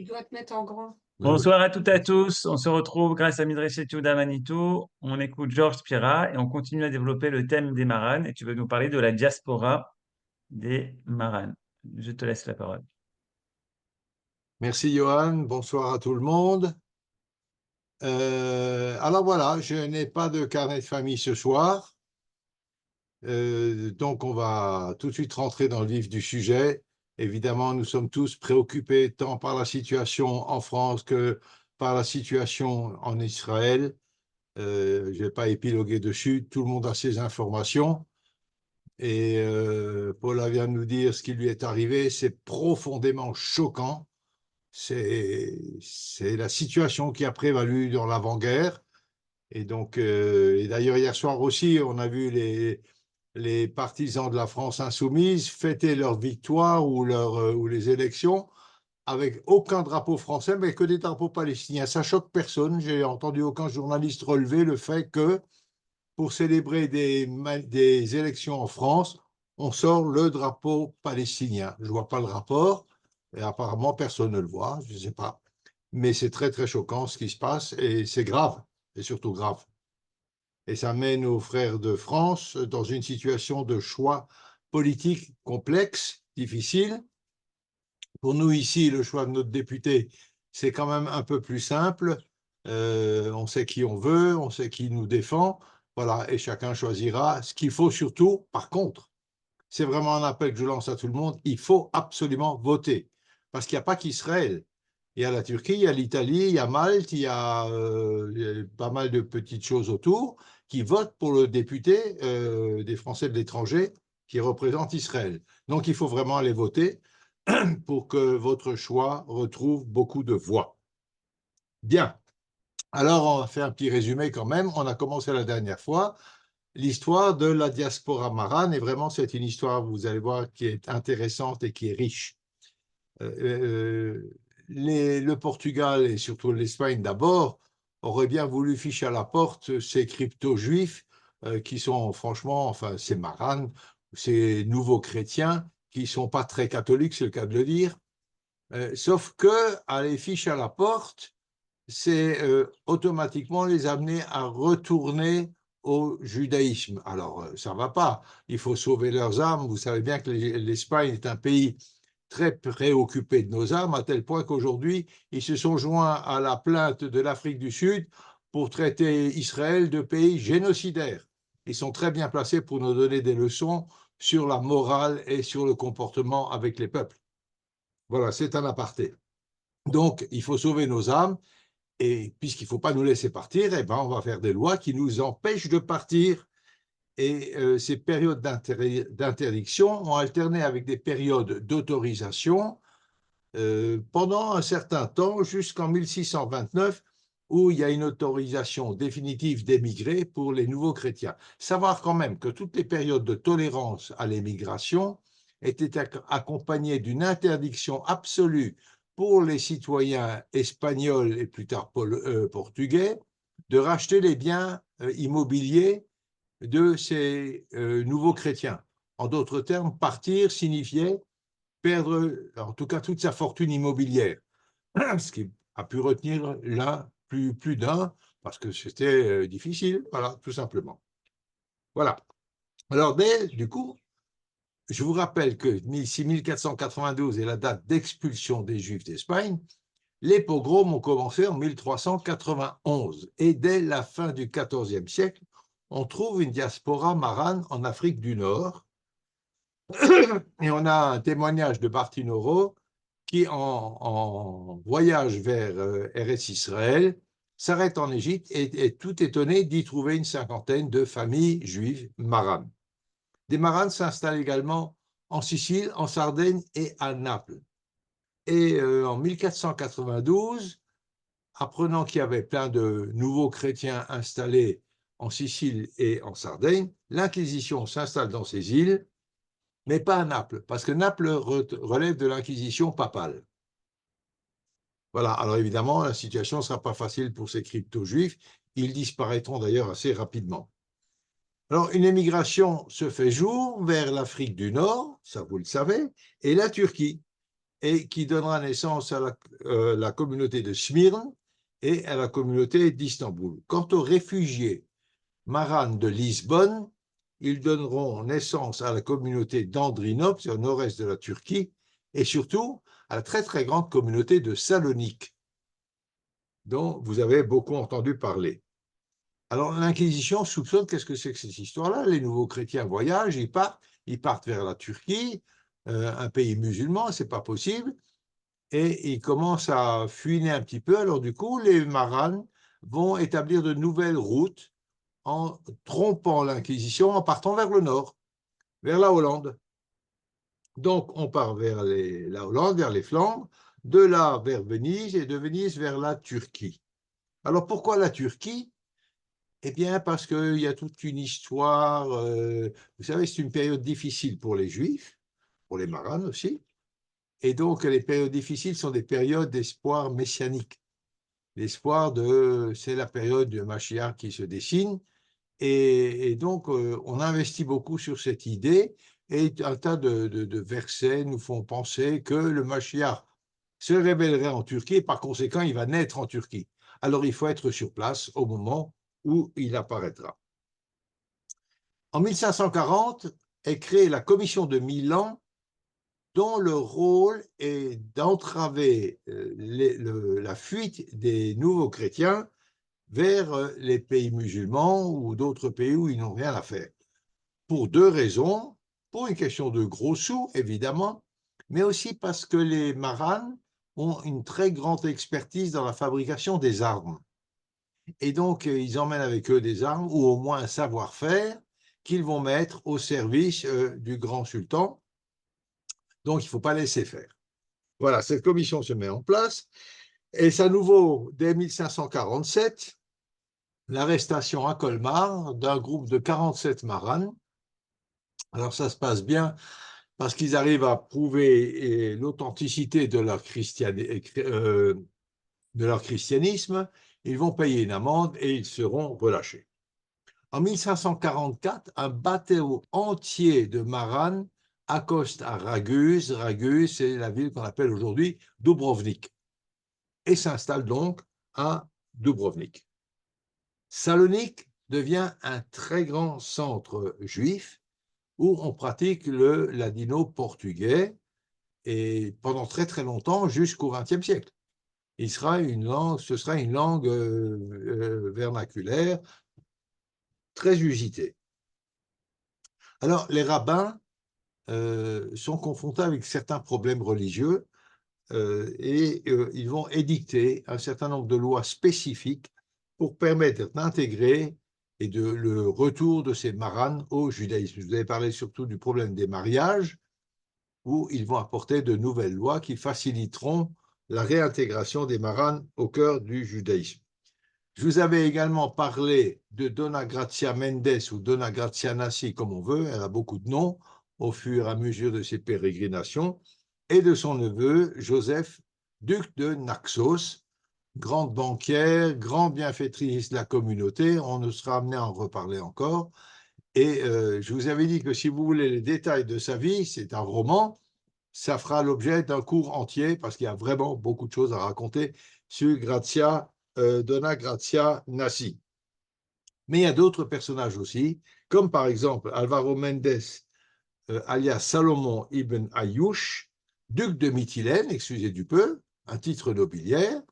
Il doit te mettre en grand. Ben oui. Bonsoir à toutes et à tous. On se retrouve grâce à Midresh Yehuda Manitou. On écoute Georges Spira et on continue à développer le thème des Maranes. Et tu veux nous parler de la diaspora des Maranes. Je te laisse la parole. Merci Johan, bonsoir à tout le monde. Alors voilà, je n'ai pas de carnet de famille ce soir, donc on va tout de suite rentrer dans le vif du sujet. Évidemment, nous sommes tous préoccupés tant par la situation en France que par la situation en Israël. Je ne vais pas épiloguer dessus, tout le monde a ses informations. Et Paula vient de nous dire ce qui lui est arrivé, c'est profondément choquant. C'est la situation qui a prévalu dans l'avant-guerre. Et donc, et d'ailleurs, hier soir aussi, on a vu les partisans de la France insoumise fêter leur victoire ou les élections avec aucun drapeau français, mais que des drapeaux palestiniens. Ça choque personne. J'ai entendu aucun journaliste relever le fait que pour célébrer des élections en France, on sort le drapeau palestinien. Je ne vois pas le rapport, et apparemment personne ne le voit, je ne sais pas. Mais c'est très très choquant ce qui se passe, et c'est grave, c'est surtout grave. Et ça met nos frères de France dans une situation de choix politique complexe, difficile. Pour nous ici, le choix de notre député, c'est quand même un peu plus simple. On sait qui on veut, on sait qui nous défend, voilà, et chacun choisira. Ce qu'il faut surtout, par contre, c'est vraiment un appel que je lance à tout le monde, il faut absolument voter. Parce qu'il n'y a pas qu'Israël. Il y a la Turquie, il y a l'Italie, il y a Malte, il y a pas mal de petites choses autour qui votent pour le député des Français de l'étranger qui représente Israël. Donc il faut vraiment aller voter pour que votre choix retrouve beaucoup de voix. Bien. Alors, on va faire un petit résumé quand même. On a commencé la dernière fois l'histoire de la diaspora marane, et vraiment, c'est une histoire, vous allez voir, qui est intéressante et qui est riche. Le Portugal et surtout l'Espagne d'abord auraient bien voulu ficher à la porte ces crypto-juifs qui sont franchement, enfin, ces maranes, ces nouveaux chrétiens qui ne sont pas très catholiques, c'est le cas de le dire. Sauf que aller ficher à la porte, c'est automatiquement les amener à retourner au judaïsme. Alors, ça ne va pas. Il faut sauver leurs âmes. Vous savez bien que l'Espagne est un pays très préoccupé de nos âmes, à tel point qu'aujourd'hui, ils se sont joints à la plainte de l'Afrique du Sud pour traiter Israël de pays génocidaire. Ils sont très bien placés pour nous donner des leçons sur la morale et sur le comportement avec les peuples. Voilà, c'est un aparté. Donc, il faut sauver nos âmes. Et puisqu'il ne faut pas nous laisser partir, eh ben, on va faire des lois qui nous empêchent de partir. Et ces périodes d'interdiction ont alterné avec des périodes d'autorisation pendant un certain temps, jusqu'en 1629, où il y a une autorisation définitive d'émigrer pour les nouveaux chrétiens. Savoir quand même que toutes les périodes de tolérance à l'émigration étaient accompagnées d'une interdiction absolue pour les citoyens espagnols et plus tard portugais de racheter les biens immobiliers de ces nouveaux chrétiens. En d'autres termes, partir signifiait perdre, en tout cas, toute sa fortune immobilière, ce qui a pu retenir l'un, plus d'un, parce que c'était difficile, voilà, tout simplement. Voilà. Alors, du coup, je vous rappelle que si 1492 est la date d'expulsion des Juifs d'Espagne, les pogroms ont commencé en 1391. Et dès la fin du XIVe siècle, on trouve une diaspora marane en Afrique du Nord. Et on a un témoignage de Bartinoro qui, en voyage vers Eretz Israël, s'arrête en Égypte et est tout étonné d'y trouver une cinquantaine de familles juives maranes. Des maranes s'installent également en Sicile, en Sardaigne et à Naples. Et en 1492, apprenant qu'il y avait plein de nouveaux chrétiens installés en Sicile et en Sardaigne, l'Inquisition s'installe dans ces îles, mais pas à Naples, parce que Naples relève de l'Inquisition papale. Voilà, alors évidemment, la situation ne sera pas facile pour ces crypto-juifs, ils disparaîtront d'ailleurs assez rapidement. Alors, une émigration se fait jour vers l'Afrique du Nord, ça vous le savez, et la Turquie. et qui donnera naissance à la communauté de Smyrne et à la communauté d'Istanbul. Quant aux réfugiés maranes de Lisbonne, ils donneront naissance à la communauté d'Andrinople, c'est au nord-est de la Turquie, et surtout à la très très grande communauté de Salonique, dont vous avez beaucoup entendu parler. Alors l'Inquisition soupçonne qu'est-ce que c'est que cette histoire-là. Les nouveaux chrétiens voyagent, ils partent vers la Turquie, un pays musulman, c'est pas possible, et ils commencent à fuiner un petit peu. Alors du coup, les Maranes vont établir de nouvelles routes en trompant l'Inquisition, en partant vers le nord, vers la Hollande. Donc on part vers la Hollande, vers les Flandres, de là vers Venise et de Venise vers la Turquie. Alors pourquoi la Turquie? Eh bien, parce qu'il y a toute une histoire. Vous savez, c'est une période difficile pour les Juifs, pour les Maranes aussi. Et donc, les périodes difficiles sont des périodes d'espoir messianique. L'espoir c'est la période de Mashiach qui se dessine. Et donc, on investit beaucoup sur cette idée. Et un tas de versets nous font penser que le Mashiach se révélerait en Turquie. Et par conséquent, il va naître en Turquie. Alors, il faut être sur place au moment où il apparaîtra. En 1540 est créée la commission de Milan, dont le rôle est d'entraver la fuite des nouveaux chrétiens vers les pays musulmans ou d'autres pays où ils n'ont rien à faire. Pour deux raisons. Pour une question de gros sous, évidemment, mais aussi parce que les Maranes ont une très grande expertise dans la fabrication des armes. Et donc, ils emmènent avec eux des armes, ou au moins un savoir-faire, qu'ils vont mettre au service du grand sultan. Donc, il ne faut pas laisser faire. Voilà, cette commission se met en place. Et c'est à nouveau, dès 1547, l'arrestation à Colmar d'un groupe de 47 maranes. Alors, ça se passe bien parce qu'ils arrivent à prouver l'authenticité de leur christianisme. Ils vont payer une amende et ils seront relâchés. En 1544, un bateau entier de maranes accoste à Raguse. Raguse, c'est la ville qu'on appelle aujourd'hui Dubrovnik. Et s'installe donc à Dubrovnik. Salonique devient un très grand centre juif où on pratique le ladino portugais et pendant très très longtemps jusqu'au XXe siècle. Ce sera une langue vernaculaire très usitée. Alors les rabbins sont confrontés avec certains problèmes religieux et ils vont édicter un certain nombre de lois spécifiques pour permettre d'intégrer et le retour de ces maranes au judaïsme. Je vous avais parlé surtout du problème des mariages, où ils vont apporter de nouvelles lois qui faciliteront la réintégration des maranes au cœur du judaïsme. Je vous avais également parlé de Dona Grazia Mendes ou Dona Grazia Nassi, comme on veut, elle a beaucoup de noms au fur et à mesure de ses pérégrinations, et de son neveu Joseph, duc de Naxos, grande banquière, grande bienfaitrice de la communauté. On ne sera amené à en reparler encore. Et je vous avais dit que si vous voulez les détails de sa vie, c'est un roman, ça fera l'objet d'un cours entier parce qu'il y a vraiment beaucoup de choses à raconter sur Dona Grazia Nassi. Mais il y a d'autres personnages aussi, comme par exemple Alvaro Mendes, alias Salomon ibn Ayouch, duc de Mytilène, excusez du peu, un titre nobiliaire,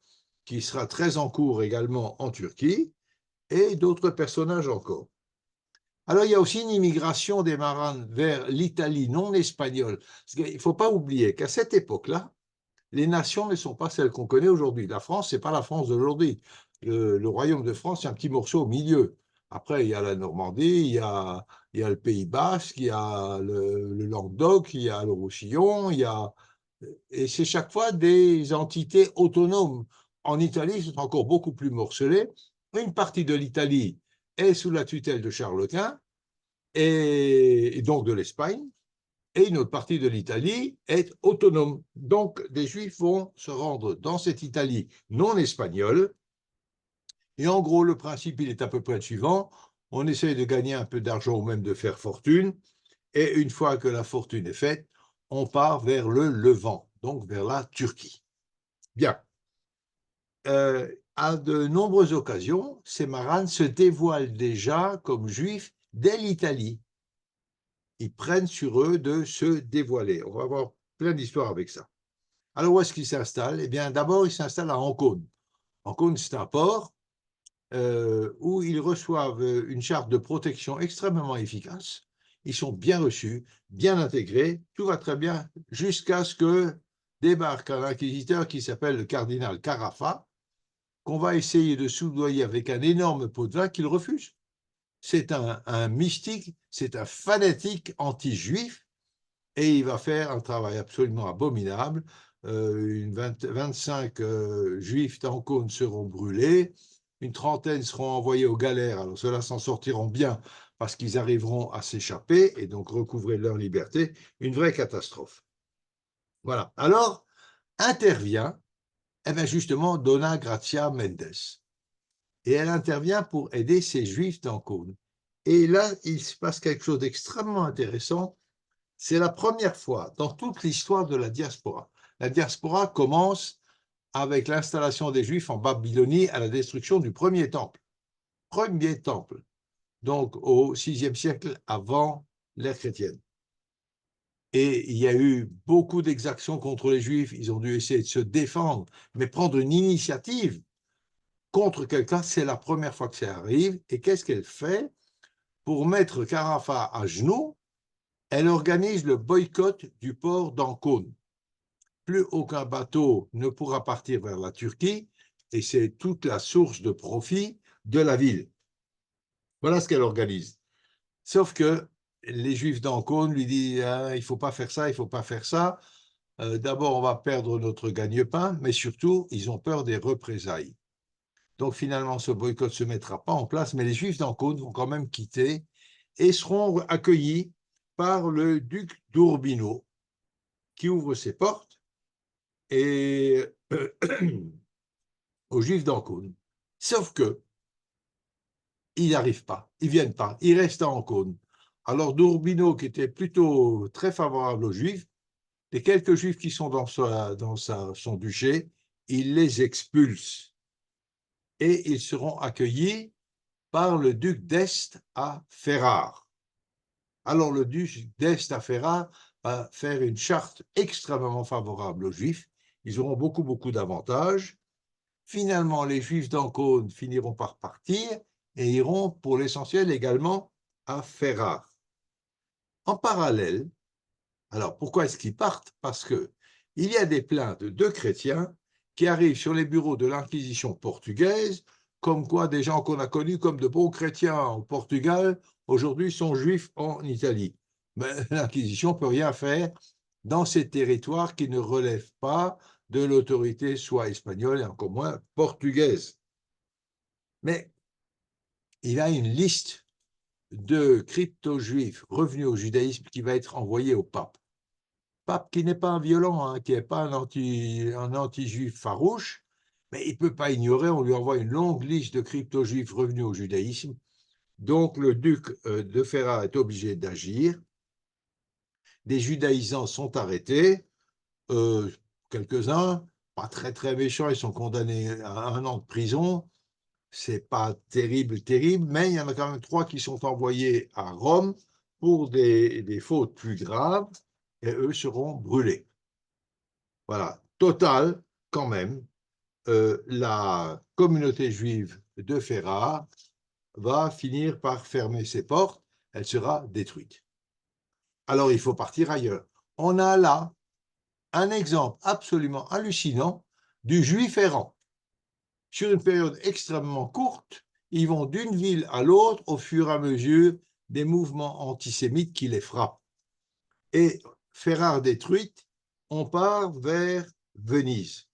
qui sera très en cours également en Turquie, et d'autres personnages encore. Alors, il y a aussi une immigration des Maranes vers l'Italie non espagnole. Il ne faut pas oublier qu'à cette époque-là, les nations ne sont pas celles qu'on connaît aujourd'hui. La France, ce n'est pas la France d'aujourd'hui. Le royaume de France, c'est un petit morceau au milieu. Après, il y a la Normandie, il y a le Pays Basque, il y a le Languedoc, il y a le Roussillon, et c'est chaque fois des entités autonomes. En Italie, c'est encore beaucoup plus morcelé. Une partie de l'Italie est sous la tutelle de Charles Quint, et donc de l'Espagne, et une autre partie de l'Italie est autonome. Donc, des Juifs vont se rendre dans cette Italie non espagnole. Et en gros, le principe, il est à peu près le suivant. On essaye de gagner un peu d'argent ou même de faire fortune. Et une fois que la fortune est faite, on part vers le Levant. donc vers la Turquie. Bien. À de nombreuses occasions, ces marans se dévoilent déjà comme juifs dès l'Italie. Ils prennent sur eux de se dévoiler. On va avoir plein d'histoires avec ça. Alors, où est-ce qu'ils s'installent? Eh bien, d'abord, ils s'installent à Ancône. Ancône, c'est un port où ils reçoivent une charte de protection extrêmement efficace. Ils sont bien reçus, bien intégrés, tout va très bien, jusqu'à ce que débarque un inquisiteur qui s'appelle le cardinal Carafa, qu'on va essayer de soudoyer avec un énorme pot de vin qu'il refuse. C'est un mystique, c'est un fanatique anti-juif, et il va faire un travail absolument abominable. 25 juifs d'Ancône seront brûlés, une trentaine seront envoyés aux galères. Alors ceux-là s'en sortiront bien parce qu'ils arriveront à s'échapper et donc recouvrer leur liberté. Une vraie catastrophe. Voilà. Alors intervient eh bien justement Dona Gracia Mendes. Et elle intervient pour aider ces juifs d'Ancône. Et là, il se passe quelque chose d'extrêmement intéressant. C'est la première fois dans toute l'histoire de la diaspora. La diaspora commence avec l'installation des Juifs en Babylonie à la destruction du premier temple. Premier temple, donc au VIe siècle avant l'ère chrétienne. Et il y a eu beaucoup d'exactions contre les Juifs. Ils ont dû essayer de se défendre, mais prendre une initiative contre quelqu'un, c'est la première fois que ça arrive. Et qu'est-ce qu'elle fait? Pour mettre Carafa à genoux, elle organise le boycott du port d'Ancône. Plus aucun bateau ne pourra partir vers la Turquie, et c'est toute la source de profit de la ville. Voilà ce qu'elle organise. Sauf que les Juifs d'Ancône lui disent ah, il ne faut pas faire ça, il ne faut pas faire ça. D'abord, on va perdre notre gagne-pain, mais surtout, ils ont peur des représailles. Donc finalement, ce boycott ne se mettra pas en place, mais les Juifs d'Ancône vont quand même quitter et seront accueillis par le duc d'Urbino, qui ouvre ses portes et aux Juifs d'Ancône. Sauf que ils n'arrivent pas, ils ne viennent pas, ils restent à Ancône. Alors d'Urbino, qui était plutôt très favorable aux Juifs, les quelques Juifs qui sont dans son duché, il les expulse et ils seront accueillis par le duc d'Este à Ferrare. Alors le duc d'Este à Ferrare va faire une charte extrêmement favorable aux Juifs. Ils auront beaucoup d'avantages. Finalement, les Juifs d'Ancône finiront par partir et iront pour l'essentiel également à Ferrare. En parallèle, alors pourquoi est-ce qu'ils partent? Parce qu'il y a des plaintes de chrétiens qui arrivent sur les bureaux de l'Inquisition portugaise, comme quoi des gens qu'on a connus comme de bons chrétiens au Portugal, aujourd'hui sont juifs en Italie. Mais l'Inquisition ne peut rien faire dans ces territoires qui ne relèvent pas de l'autorité soit espagnole et encore moins portugaise. Mais il a une liste de crypto-juifs revenus au judaïsme qui va être envoyée au pape. Pape qui n'est pas un violent, hein, qui n'est pas un anti-juif farouche, mais il ne peut pas ignorer, on lui envoie une longue liste de crypto-juifs revenus au judaïsme. Donc le duc de Ferrare est obligé d'agir. Des judaïsants sont arrêtés, quelques-uns, pas très méchants, ils sont condamnés à 1 an de prison. C'est pas terrible, mais il y en a quand même 3 qui sont envoyés à Rome pour des fautes plus graves, et eux seront brûlés. Voilà, total, quand même, la communauté juive de Ferrare va finir par fermer ses portes, elle sera détruite. Alors il faut partir ailleurs. On a là un exemple absolument hallucinant du juif errant. Sur une période extrêmement courte, ils vont d'une ville à l'autre au fur et à mesure des mouvements antisémites qui les frappent. Et Ferrare détruite, on part vers Venise.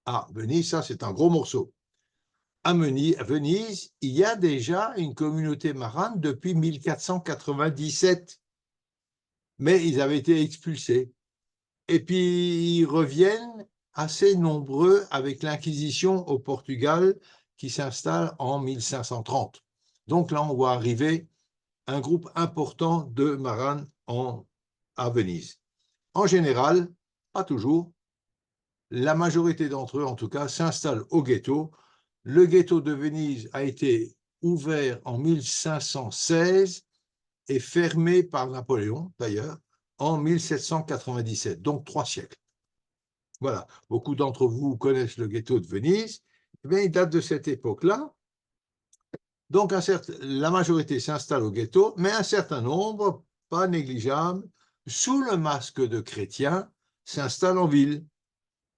Ah, Venise, ça c'est un gros morceau. À Venise, il y a déjà une communauté marane depuis 1497, mais ils avaient été expulsés. Et puis ils reviennent assez nombreux avec l'Inquisition au Portugal qui s'installe en 1530. Donc là, on voit arriver un groupe important de maranes à Venise. En général, pas toujours. La majorité d'entre eux, en tout cas, s'installent au ghetto. Le ghetto de Venise a été ouvert en 1516 et fermé par Napoléon, d'ailleurs, en 1797, donc 3 siècles. Voilà, beaucoup d'entre vous connaissent le ghetto de Venise. Eh bien, il date de cette époque-là. Donc, la majorité s'installe au ghetto, mais un certain nombre, pas négligeable, sous le masque de chrétiens, s'installent en ville.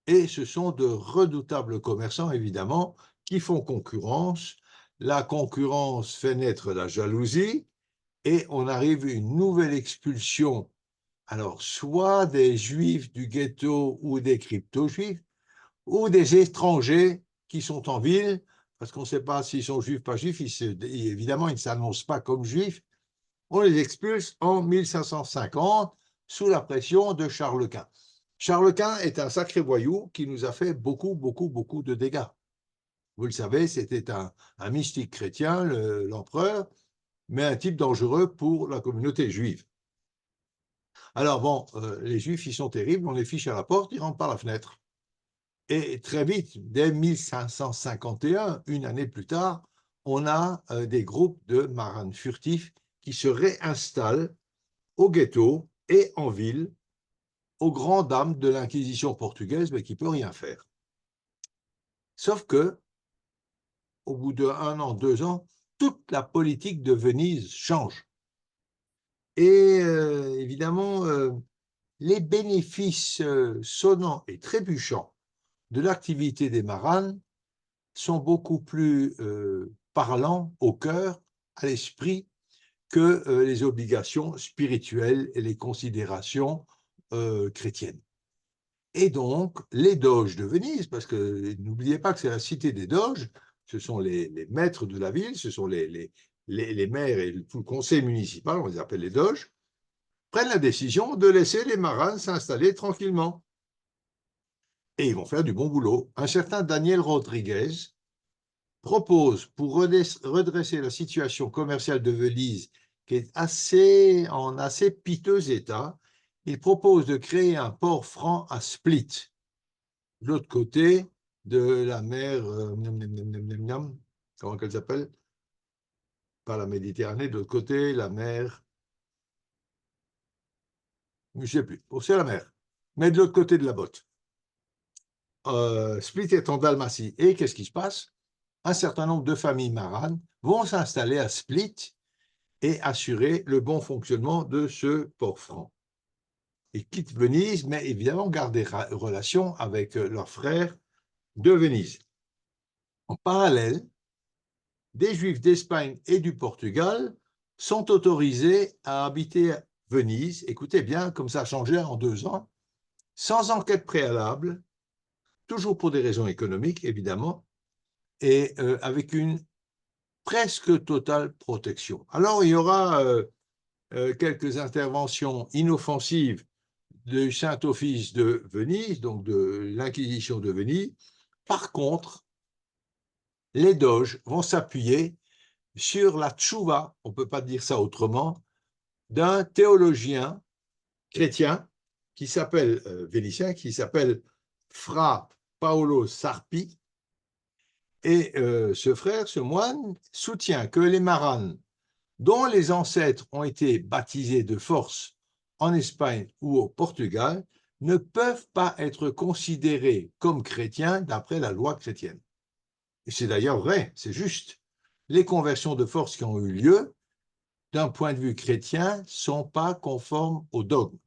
Et ce sont de redoutables commerçants, évidemment, qui font concurrence. La concurrence fait naître la jalousie et on arrive à une nouvelle expulsion. Alors, soit des juifs du ghetto ou des crypto-juifs, ou des étrangers qui sont en ville, parce qu'on ne sait pas s'ils sont juifs, pas juifs, évidemment, ils ne s'annoncent pas comme juifs. On les expulse en 1550 sous la pression de Charles Quint. Charles Quint est un sacré voyou qui nous a fait beaucoup, beaucoup, beaucoup de dégâts. Vous le savez, c'était un mystique chrétien, l'empereur, mais un type dangereux pour la communauté juive. Alors bon, les juifs, ils sont terribles, on les fiche à la porte, ils rentrent par la fenêtre. Et très vite, dès 1551, une année plus tard, on a des groupes de marins furtifs qui se réinstallent au ghetto et en ville, aux grandes dames de l'Inquisition portugaise, mais qui ne peut rien faire. Sauf que, au bout d'1 an, 2 ans, toute la politique de Venise change. Et évidemment, les bénéfices sonnants et trébuchants de l'activité des marins sont beaucoup plus parlants au cœur, à l'esprit, que les obligations spirituelles et les considérations chrétiennes. Et donc, les doges de Venise, parce que n'oubliez pas que c'est la cité des doges, ce sont les maîtres de la ville, ce sont les maires et tout le conseil municipal, on les appelle les doges, prennent la décision de laisser les marins s'installer tranquillement. Et ils vont faire du bon boulot. Un certain Daniel Rodriguez propose, pour redresser la situation commerciale de Venise, qui est en assez piteux état, il propose de créer un port franc à Split, de l'autre côté de la mer, comment qu'elle s'appelle? Pas la Méditerranée, de l'autre côté, la mer, je ne sais plus, c'est la mer, mais de l'autre côté de la botte. Split est en Dalmatie. Et qu'est-ce qui se passe? Un certain nombre de familles maranes vont s'installer à Split et assurer le bon fonctionnement de ce port franc. Ils quittent Venise, mais évidemment gardent des relations avec leurs frères de Venise. En parallèle, des Juifs d'Espagne et du Portugal sont autorisés à habiter Venise, écoutez bien, comme ça a changé en 2 ans, sans enquête préalable, toujours pour des raisons économiques, évidemment, et avec une presque totale protection. Alors, il y aura quelques interventions inoffensives du Saint-Office de Venise, donc de l'Inquisition de Venise. Par contre, les doges vont s'appuyer sur la tchouva, on ne peut pas dire ça autrement, d'un théologien chrétien qui s'appelle, vénitien, qui s'appelle Fra Paolo Sarpi. Et ce frère, ce moine, soutient que les maranes, dont les ancêtres ont été baptisés de force en Espagne ou au Portugal, ne peuvent pas être considérés comme chrétiens d'après la loi chrétienne. Et c'est d'ailleurs vrai, c'est juste. Les conversions de force qui ont eu lieu, d'un point de vue chrétien, ne sont pas conformes au dogme.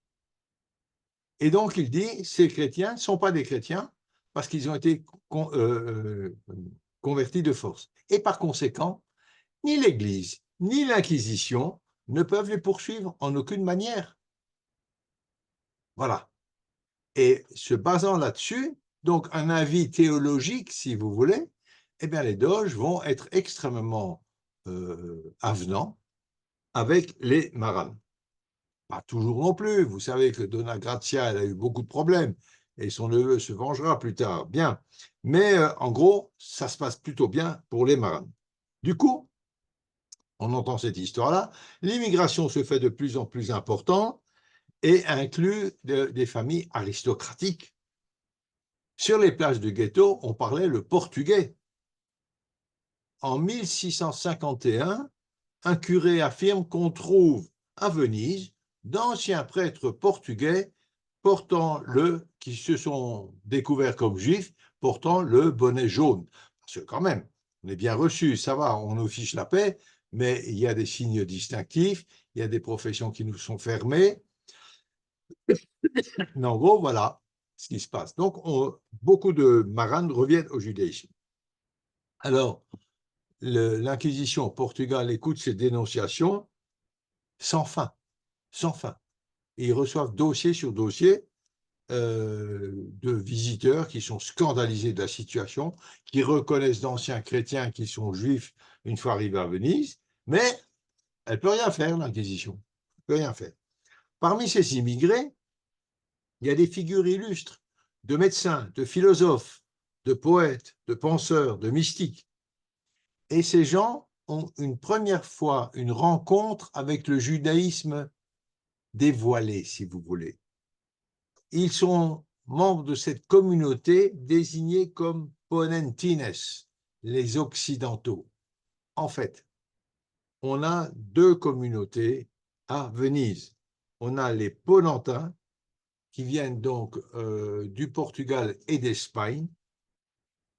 Et donc, il dit, ces chrétiens ne sont pas des chrétiens parce qu'ils ont été convertis de force. Et par conséquent, ni l'Église, ni l'Inquisition ne peuvent les poursuivre en aucune manière. Voilà. Et se basant là-dessus, donc un avis théologique, si vous voulez, eh bien les doges vont être extrêmement avenants avec les marins. Pas toujours non plus. Vous savez que Dona Grazia, elle a eu beaucoup de problèmes et son neveu se vengera plus tard. Bien. Mais en gros, ça se passe plutôt bien pour les marins. Du coup, on entend cette histoire-là. L'immigration se fait de plus en plus importante et inclut des familles aristocratiques. Sur les plages du ghetto, on parlait le portugais. En 1651, un curé affirme qu'on trouve à Venise d'anciens prêtres portugais qui se sont découverts comme juifs, portant le bonnet jaune. Parce que quand même, on est bien reçu, ça va, on nous fiche la paix, mais il y a des signes distinctifs, il y a des professions qui nous sont fermées. Mais en gros, voilà ce qui se passe. Donc, beaucoup de marranes reviennent au judaïsme. Alors, l'Inquisition au Portugal écoute ces dénonciations sans fin, sans fin. Et ils reçoivent dossier sur dossier de visiteurs qui sont scandalisés de la situation, qui reconnaissent d'anciens chrétiens qui sont juifs une fois arrivés à Venise, mais elle ne peut rien faire, l'Inquisition. Elle ne peut rien faire. Parmi ces immigrés, il y a des figures illustres de médecins, de philosophes, de poètes, de penseurs, de mystiques. Et ces gens ont une première fois une rencontre avec le judaïsme dévoilé, si vous voulez. Ils sont membres de cette communauté désignée comme ponentines, les occidentaux. En fait, on a deux communautés à Venise. On a les ponentins, qui viennent donc du Portugal et d'Espagne,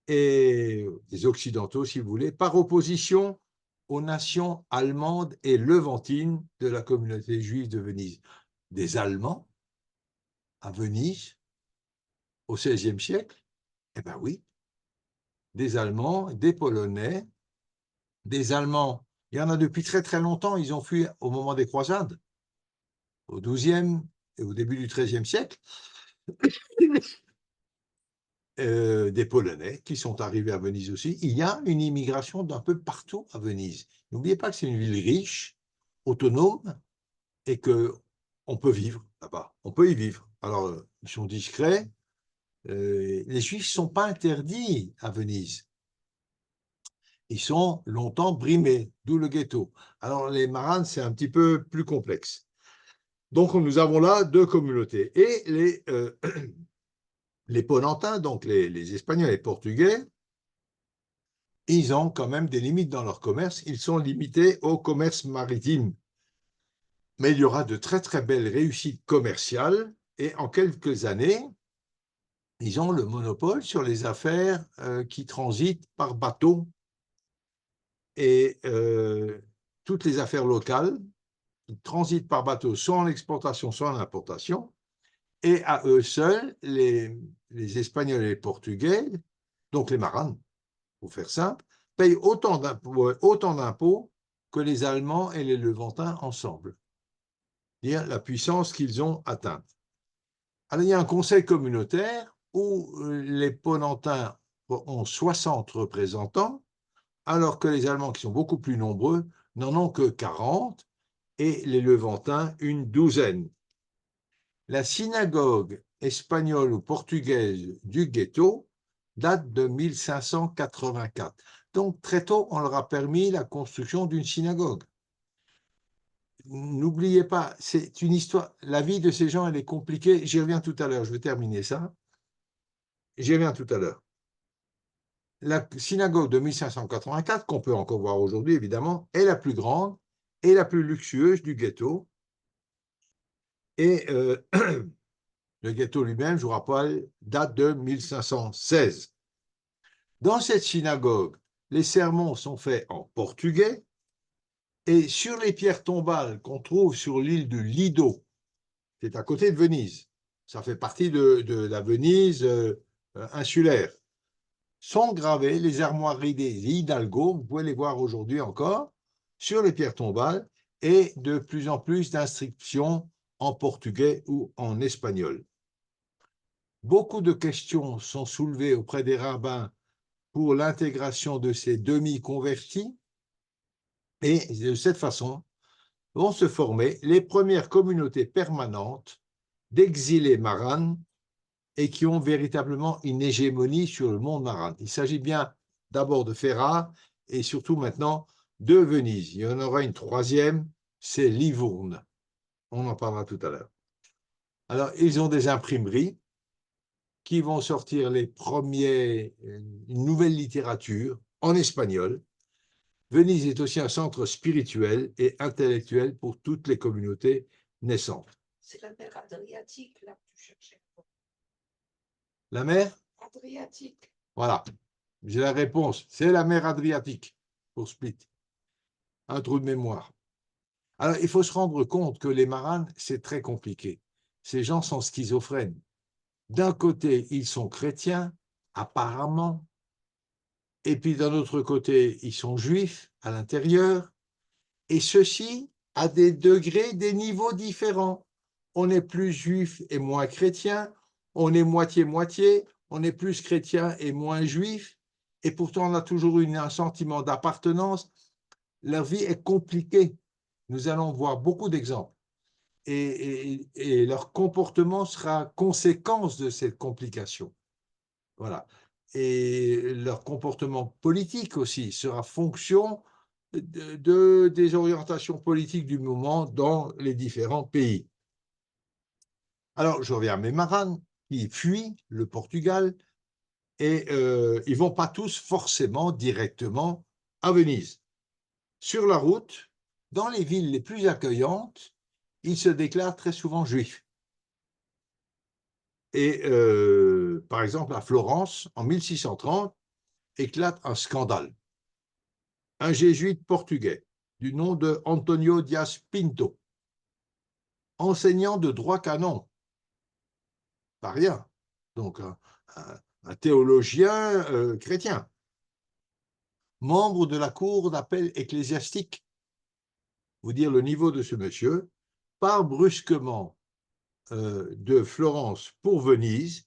et des occidentaux, si vous voulez, par opposition aux nations allemandes et levantines de la communauté juive de Venise. Des Allemands à Venise au XVIe siècle, eh bien oui, des Allemands, des Polonais, des Allemands, il y en a depuis très très longtemps, ils ont fui au moment des croisades, au XIIe et au début du XIIIe siècle, des Polonais qui sont arrivés à Venise aussi. Il y a une immigration d'un peu partout à Venise. N'oubliez pas que c'est une ville riche, autonome, et qu'on peut vivre là-bas. On peut y vivre. Alors, ils sont discrets. Les Juifs ne sont pas interdits à Venise. Ils sont longtemps brimés, d'où le ghetto. Alors, les Maranes, c'est un petit peu plus complexe. Donc, nous avons là deux communautés. Et les Ponentins, donc les Espagnols et les Portugais, ils ont quand même des limites dans leur commerce. Ils sont limités au commerce maritime. Mais il y aura de très, très belles réussites commerciales. Et en quelques années, ils ont le monopole sur les affaires qui transitent par bateau. Et toutes les affaires locales qui transitent par bateau, soit en exportation, soit en importation. Et à eux seuls, les Espagnols et les Portugais, donc les Maranes, pour faire simple, payent autant d'impôts que les Allemands et les Levantins ensemble. C'est-à-dire la puissance qu'ils ont atteinte. Alors, il y a un conseil communautaire où les Ponentins ont 60 représentants, alors que les Allemands, qui sont beaucoup plus nombreux, n'en ont que 40, et les Levantins, une douzaine. La synagogue espagnole ou portugaise du ghetto date de 1584. Donc, très tôt, on leur a permis la construction d'une synagogue. N'oubliez pas, c'est une histoire, la vie de ces gens, elle est compliquée. J'y reviens tout à l'heure, je vais terminer ça. J'y reviens tout à l'heure. La synagogue de 1584, qu'on peut encore voir aujourd'hui, évidemment, est la plus grande et la plus luxueuse du ghetto. Et le ghetto lui-même, je vous rappelle, date de 1516. Dans cette synagogue, les sermons sont faits en portugais et sur les pierres tombales qu'on trouve sur l'île de Lido, qui est à côté de Venise, ça fait partie de la Venise insulaire, sont gravées les armoiries des Hidalgo, vous pouvez les voir aujourd'hui encore, sur les pierres tombales et de plus en plus d'inscriptions en portugais ou en espagnol. Beaucoup de questions sont soulevées auprès des rabbins pour l'intégration de ces demi-convertis et de cette façon vont se former les premières communautés permanentes d'exilés maranes et qui ont véritablement une hégémonie sur le monde marane. Il s'agit bien d'abord de Ferrare et surtout maintenant de Venise. Il y en aura une troisième, c'est Livourne. On en parlera tout à l'heure. Alors, ils ont des imprimeries qui vont sortir une nouvelle littérature en espagnol. Venise est aussi un centre spirituel et intellectuel pour toutes les communautés naissantes. C'est la mer Adriatique, là, que tu cherchais. La mer? Adriatique. Voilà, j'ai la réponse. C'est la mer Adriatique pour Split. Un trou de mémoire. Alors, il faut se rendre compte que les Maranes, c'est très compliqué. Ces gens sont schizophrènes. D'un côté, ils sont chrétiens, apparemment, et puis d'un autre côté, ils sont juifs à l'intérieur, et ceci à des degrés, des niveaux différents. On est plus juif et moins chrétien, on est moitié-moitié, on est plus chrétien et moins juif, et pourtant on a toujours un sentiment d'appartenance. Leur vie est compliquée. Nous allons voir beaucoup d'exemples. Et leur comportement sera conséquence de cette complication. Voilà. Et leur comportement politique aussi sera fonction des orientations politiques du moment dans les différents pays. Alors, je reviens à mes marranes qui fuient le Portugal et ils ne vont pas tous forcément directement à Venise. Sur la route, dans les villes les plus accueillantes, ils se déclarent très souvent juifs. Et par exemple, à Florence, en 1630, éclate un scandale. Un jésuite portugais du nom de Antonio Dias Pinto, enseignant de droit canon, pas rien, donc un théologien chrétien, membre de la cour d'appel ecclésiastique, vous dire le niveau de ce monsieur, part brusquement de Florence pour Venise,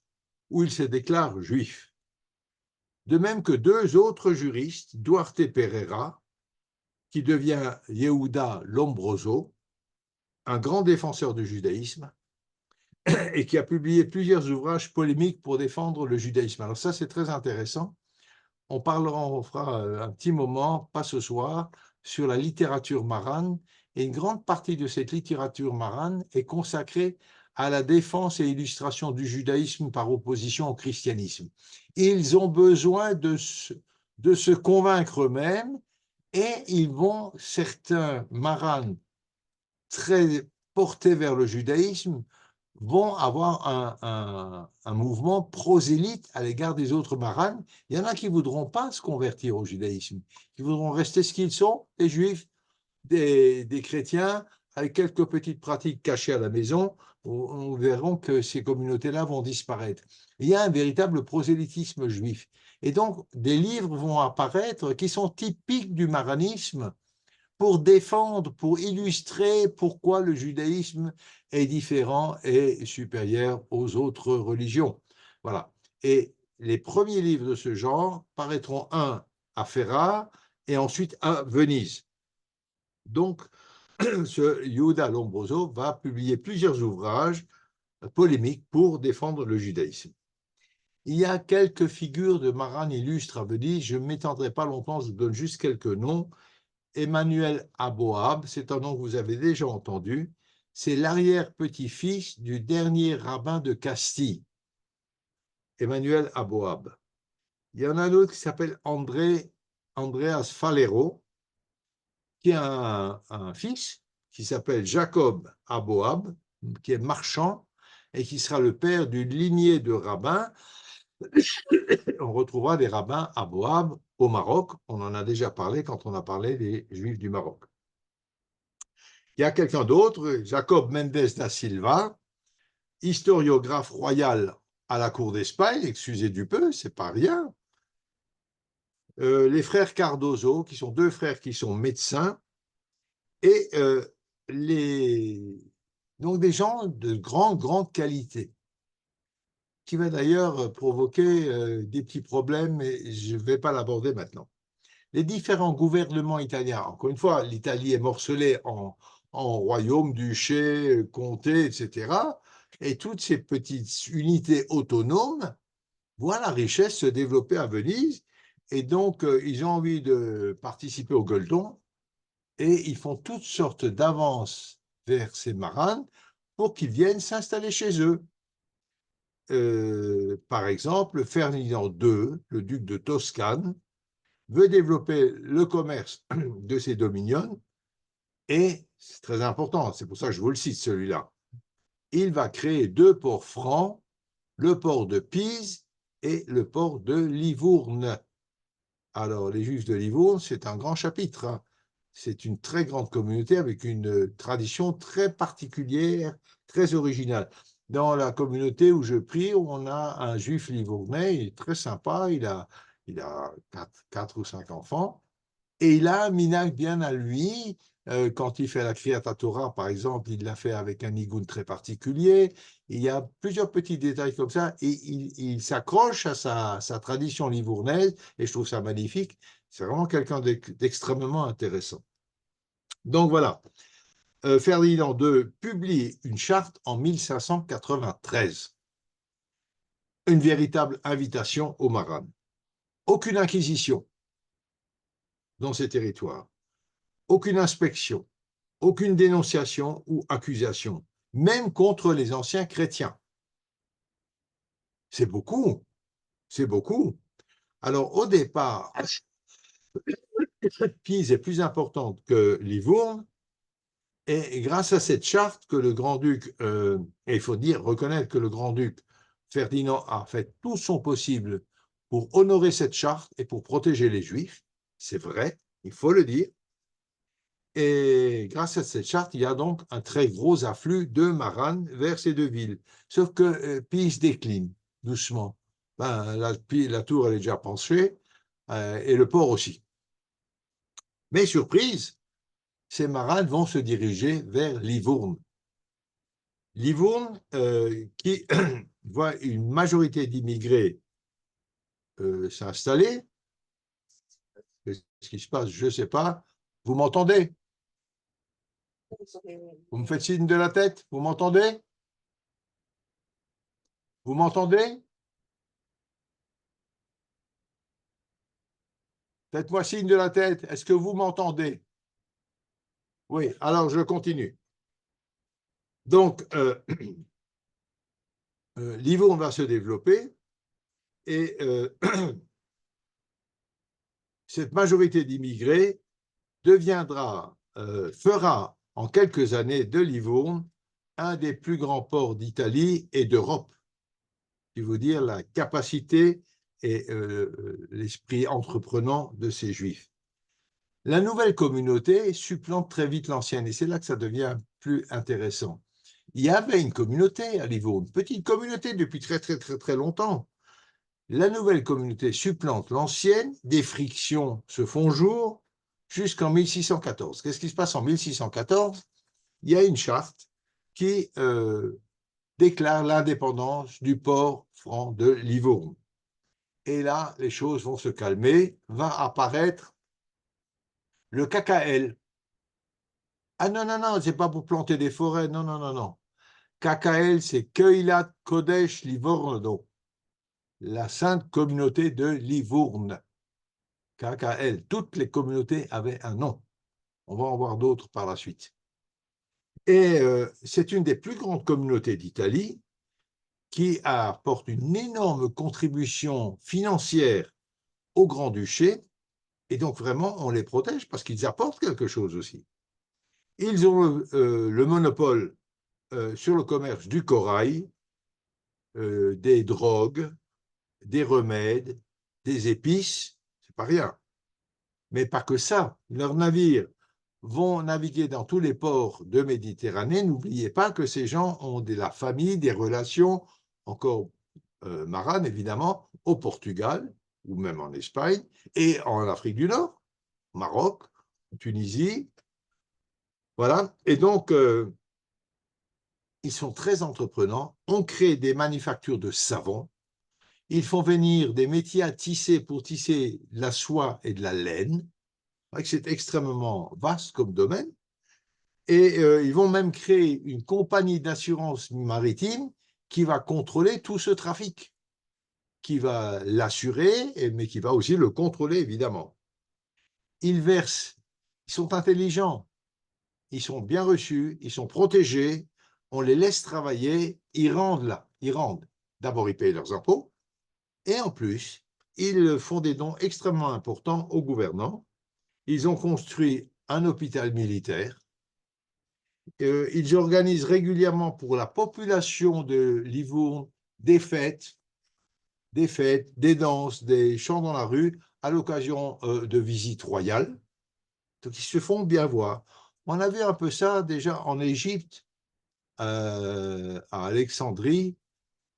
où il se déclare juif. De même que deux autres juristes, Duarte Pereira, qui devient Yehuda Lombroso, un grand défenseur du judaïsme, et qui a publié plusieurs ouvrages polémiques pour défendre le judaïsme. Alors ça, c'est très intéressant. On fera un petit moment, pas ce soir, sur la littérature marane, et une grande partie de cette littérature marane est consacrée à la défense et illustration du judaïsme par opposition au christianisme. Ils ont besoin de se convaincre eux-mêmes, et certains maranes très portés vers le judaïsme vont avoir un mouvement prosélyte à l'égard des autres maranes. Il y en a qui ne voudront pas se convertir au judaïsme, qui voudront rester ce qu'ils sont, des juifs, des chrétiens, avec quelques petites pratiques cachées à la maison. On verra que ces communautés-là vont disparaître. Il y a un véritable prosélytisme juif. Et donc, des livres vont apparaître qui sont typiques du maranisme, pour défendre, pour illustrer pourquoi le judaïsme est différent et supérieur aux autres religions. Voilà. Et les premiers livres de ce genre paraîtront un à Ferrare et ensuite à Venise. Donc, ce Yehuda Lombroso va publier plusieurs ouvrages polémiques pour défendre le judaïsme. Il y a quelques figures de Maran illustres à Venise, je ne m'étendrai pas longtemps, je donne juste quelques noms. Emmanuel Aboab, c'est un nom que vous avez déjà entendu, c'est l'arrière-petit-fils du dernier rabbin de Castille, Emmanuel Aboab. Il y en a un autre qui s'appelle Andreas Falero, qui a un fils qui s'appelle Jacob Aboab, qui est marchand et qui sera le père d'une lignée de rabbins. On retrouvera des rabbins Aboab au Maroc. On en a déjà parlé quand on a parlé des Juifs du Maroc. Il y a quelqu'un d'autre, Jacob Mendes da Silva, historiographe royal à la cour d'Espagne, excusez du peu, c'est pas rien. Les frères Cardozo, qui sont deux frères qui sont médecins, et donc des gens de grande qualité, qui va d'ailleurs provoquer des petits problèmes, mais je ne vais pas l'aborder maintenant. Les différents gouvernements italiens, encore une fois, l'Italie est morcelée en royaumes, duchés, comtés, etc. Et toutes ces petites unités autonomes voient la richesse se développer à Venise. Et donc, ils ont envie de participer au gueuleton et ils font toutes sortes d'avances vers ces maranes pour qu'ils viennent s'installer chez eux. Par exemple, Ferdinand II, le duc de Toscane, veut développer le commerce de ses dominions et, c'est très important, c'est pour ça que je vous le cite celui-là, il va créer 2 ports francs, le port de Pise et le port de Livourne. Alors, les Juifs de Livourne, c'est un grand chapitre, hein. C'est une très grande communauté avec une tradition très particulière, très originale. Dans la communauté où je prie, on a un Juif livournais, il est très sympa, il a 4 ou 5 enfants, et il a un minhag bien à lui. Quand il fait la Kriyat Torah, par exemple, il l'a fait avec un nigun très particulier. Il y a plusieurs petits détails comme ça, et il s'accroche à sa tradition livournaise, et je trouve ça magnifique. C'est vraiment quelqu'un d'extrêmement intéressant. Donc voilà, Ferdinand II publie une charte en 1593, une véritable invitation au Maran. Aucune inquisition dans ces territoires, aucune inspection, aucune dénonciation ou accusation, même contre les anciens chrétiens. C'est beaucoup, c'est beaucoup. Alors au départ, Pise est plus importante que Livourne, et grâce à cette charte que le grand-duc, et il faut reconnaître que le grand-duc Ferdinand a fait tout son possible pour honorer cette charte et pour protéger les Juifs, c'est vrai, il faut le dire. Et grâce à cette charte, il y a donc un très gros afflux de Maran vers ces 2 villes. Sauf que Pise décline doucement. La tour, elle est déjà penchée, et le port aussi. Mais surprise, ces Marans vont se diriger vers Livourne. Livourne, qui voit une majorité d'immigrés s'installer. Qu'est-ce qui se passe? Je ne sais pas. Vous m'entendez? Vous me faites signe de la tête? Vous m'entendez? Vous m'entendez? Faites-moi signe de la tête. Est-ce que vous m'entendez? Oui, alors je continue. Donc, Livourne va se développer et cette majorité d'immigrés fera en quelques années de Livourne un des plus grands ports d'Italie et d'Europe. qui veut dire la capacité et l'esprit entreprenant de ces Juifs. La nouvelle communauté supplante très vite l'ancienne, et c'est là que ça devient plus intéressant. Il y avait une communauté à Livourne, une petite communauté depuis très longtemps. La nouvelle communauté supplante l'ancienne, des frictions se font jour jusqu'en 1614. Qu'est-ce qui se passe en 1614? Il y a une charte qui déclare l'indépendance du port franc de Livourne. Et là, les choses vont se calmer, va apparaître le KKL. Ah non, c'est pas pour planter des forêts, non. KKL, c'est Keilat Kodesh Livorno, la sainte communauté de Livourne. KKL, toutes les communautés avaient un nom. On va en voir d'autres par la suite. Et c'est une des plus grandes communautés d'Italie qui apporte une énorme contribution financière au Grand-Duché, et donc vraiment on les protège parce qu'ils apportent quelque chose aussi. Ils ont le monopole sur le commerce du corail, des drogues, des remèdes, des épices, c'est pas rien. Mais pas que ça, leurs navires vont naviguer dans tous les ports de Méditerranée. N'oubliez pas que ces gens ont de la famille, des relations, encore maranes évidemment, au Portugal, ou même en Espagne, et en Afrique du Nord, Maroc, Tunisie. Voilà. Et donc, ils sont très entreprenants. On crée des manufactures de savon. Ils font venir des métiers à tisser pour tisser de la soie et de la laine. C'est extrêmement vaste comme domaine. Et ils vont même créer une compagnie d'assurance maritime qui va contrôler tout ce trafic, qui va l'assurer, mais qui va aussi le contrôler, évidemment. Ils versent, ils sont intelligents, ils sont bien reçus, ils sont protégés. on les laisse travailler, ils rendent là, ils rendent. D'abord, ils payent leurs impôts, et en plus, ils font des dons extrêmement importants aux gouvernants. Ils ont construit un hôpital militaire. Ils organisent régulièrement pour la population de Livourne des fêtes, des danses, des chants dans la rue à l'occasion de visites royales. Donc, ils se font bien voir. On a vu un peu ça déjà en Égypte, à Alexandrie,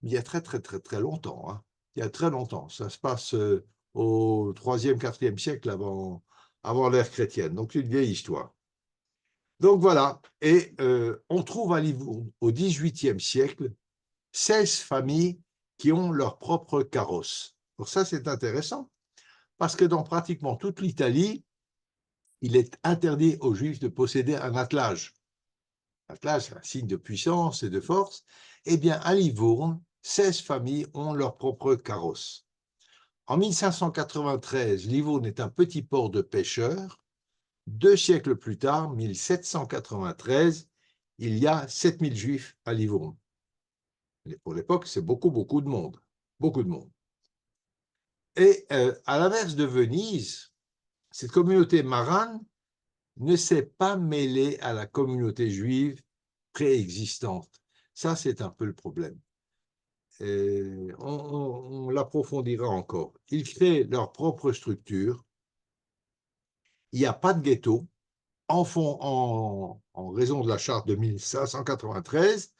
il y a très, très, très, très longtemps. Hein. Il y a très longtemps. Ça se passe au 3e, 4e siècle avant l'ère chrétienne. Donc, c'est une vieille histoire. Donc, voilà. Et on trouve à Livourne, au 18e siècle, 16 familles qui ont leur propre carrosse. Pour ça, c'est intéressant, parce que dans pratiquement toute l'Italie, il est interdit aux Juifs de posséder un attelage. L'attelage, c'est un signe de puissance et de force. Eh bien, à Livourne, 16 familles ont leur propre carrosse. En 1593, Livourne est un petit port de pêcheurs. 2 siècles plus tard, 1793, il y a 7000 Juifs à Livourne. Et pour l'époque, c'est beaucoup, beaucoup de monde. Beaucoup de monde. Et à l'inverse de Venise, cette communauté marane ne s'est pas mêlée à la communauté juive préexistante. Ça, c'est un peu le problème. On l'approfondira encore. Ils créent leur propre structure. Il n'y a pas de ghetto. En raison de la charte de 1593,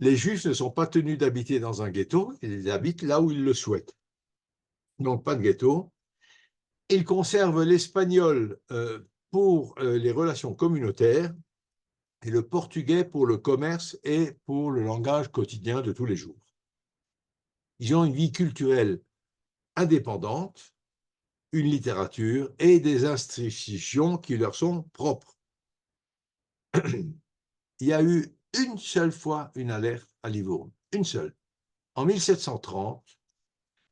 les Juifs ne sont pas tenus d'habiter dans un ghetto, ils habitent là où ils le souhaitent. Donc, pas de ghetto. Ils conservent l'espagnol pour les relations communautaires et le portugais pour le commerce et pour le langage quotidien de tous les jours. Ils ont une vie culturelle indépendante, une littérature et des institutions qui leur sont propres. Il y a eu une seule fois une alerte à Livourne, une seule. En 1730,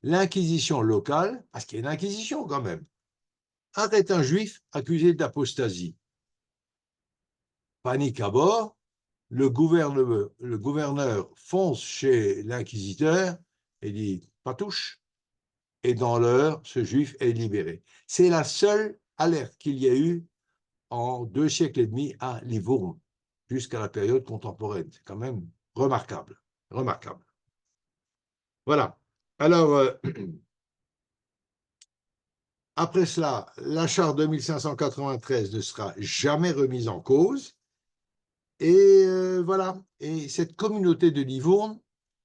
l'Inquisition locale, parce qu'il y a une inquisition quand même, arrête un juif accusé d'apostasie. Panique à bord, le gouverneur fonce chez l'inquisiteur et dit « pas touche ». Et dans l'heure, ce juif est libéré. C'est la seule alerte qu'il y a eu en 2 siècles et demi à Livourne, jusqu'à la période contemporaine. C'est quand même remarquable. Remarquable. Voilà. Alors, après cela, la charte de 1593 ne sera jamais remise en cause. Et voilà. Et cette communauté de Livourne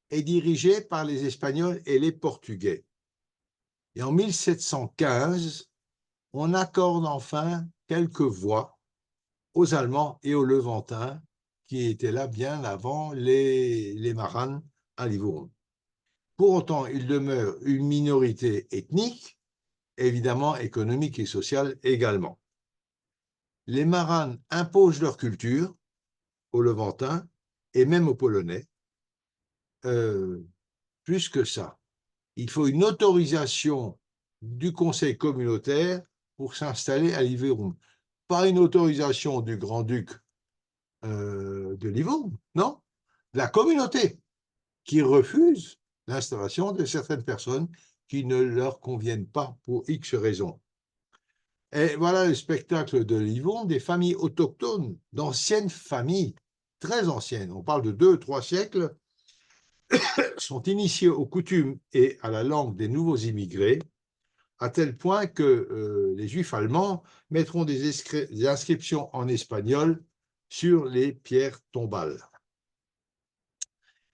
est dirigée par les Espagnols et les Portugais. Et en 1715, on accorde enfin quelques voix aux Allemands et aux Levantins qui étaient là bien avant les Maranes à Livourne. Pour autant, il demeure une minorité ethnique, évidemment économique et sociale également. Les Maranes imposent leur culture aux Levantins et même aux Polonais. Plus que ça, il faut une autorisation du Conseil communautaire pour s'installer à Livourne. Pas une autorisation du grand-duc de Livourne, non, la communauté qui refuse l'installation de certaines personnes qui ne leur conviennent pas pour X raisons. Et voilà le spectacle de Livourne, des familles autochtones, d'anciennes familles, très anciennes, on parle de 2-3 siècles, sont initiées aux coutumes et à la langue des nouveaux immigrés, à tel point que les Juifs allemands mettront des inscriptions en espagnol sur les pierres tombales.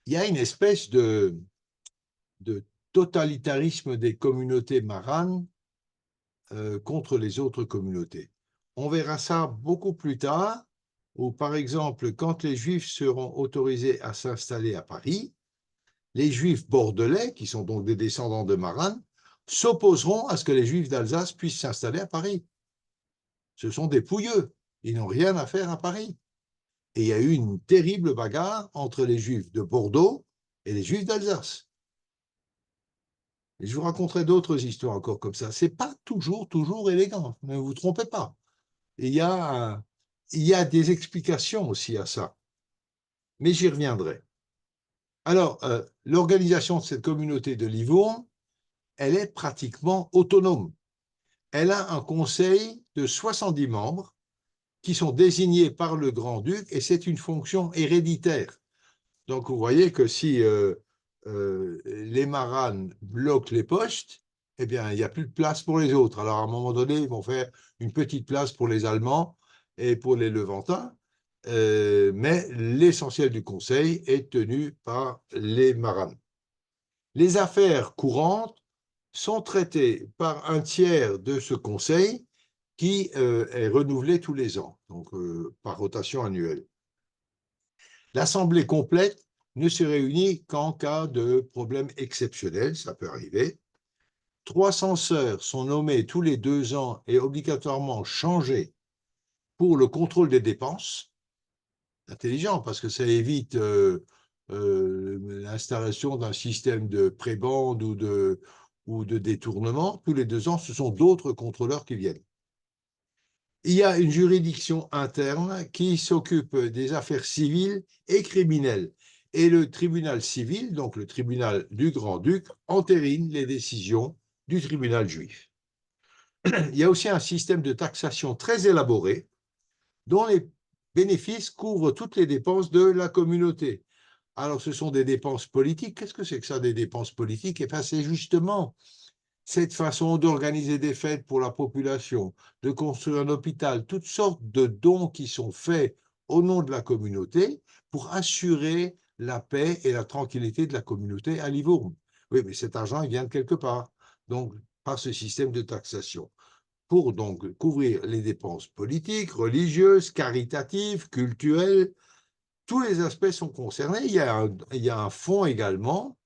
Il y a une espèce de totalitarisme des communautés maranes contre les autres communautés. On verra ça beaucoup plus tard, où par exemple, quand les Juifs seront autorisés à s'installer à Paris, les Juifs bordelais, qui sont donc des descendants de Maranes, s'opposeront à ce que les Juifs d'Alsace puissent s'installer à Paris. Ce sont des pouilleux, ils n'ont rien à faire à Paris. Et il y a eu une terrible bagarre entre les Juifs de Bordeaux et les Juifs d'Alsace. Et je vous raconterai d'autres histoires encore comme ça. Ce n'est pas toujours élégant, ne vous trompez pas. Il y a des explications aussi à ça. mais j'y reviendrai. Alors, l'organisation de cette communauté de Livourne, elle est pratiquement autonome. Elle a un conseil de 70 membres qui sont désignés par le grand-duc et c'est une fonction héréditaire. Donc, vous voyez que si les maranes bloquent les postes, eh bien, il n'y a plus de place pour les autres. Alors, à un moment donné, ils vont faire une petite place pour les Allemands et pour les Levantins, mais l'essentiel du conseil est tenu par les maranes. Les affaires courantes sont traitées par un tiers de ce conseil qui est renouvelé tous les ans, donc par rotation annuelle. L'assemblée complète ne se réunit qu'en cas de problème exceptionnel, ça peut arriver. 3 censeurs sont nommés tous les 2 ans et obligatoirement changés pour le contrôle des dépenses. Intelligent, parce que ça évite l'installation d'un système de prébande ou de détournement. Tous les 2 ans, ce sont d'autres contrôleurs qui viennent. Il y a une juridiction interne qui s'occupe des affaires civiles et criminelles. Et le tribunal civil, donc le tribunal du grand-duc, entérine les décisions du tribunal juif. Il y a aussi un système de taxation très élaboré dont les bénéfices couvrent toutes les dépenses de la communauté. Alors, ce sont des dépenses politiques. Qu'est-ce que c'est que ça, des dépenses politiques? Eh bien, c'est justement cette façon d'organiser des fêtes pour la population, de construire un hôpital, toutes sortes de dons qui sont faits au nom de la communauté pour assurer la paix et la tranquillité de la communauté à Livourne. Oui, mais cet argent, il vient de quelque part, donc par ce système de taxation, pour donc couvrir les dépenses politiques, religieuses, caritatives, culturelles. Tous les aspects sont concernés. Il y a un fonds également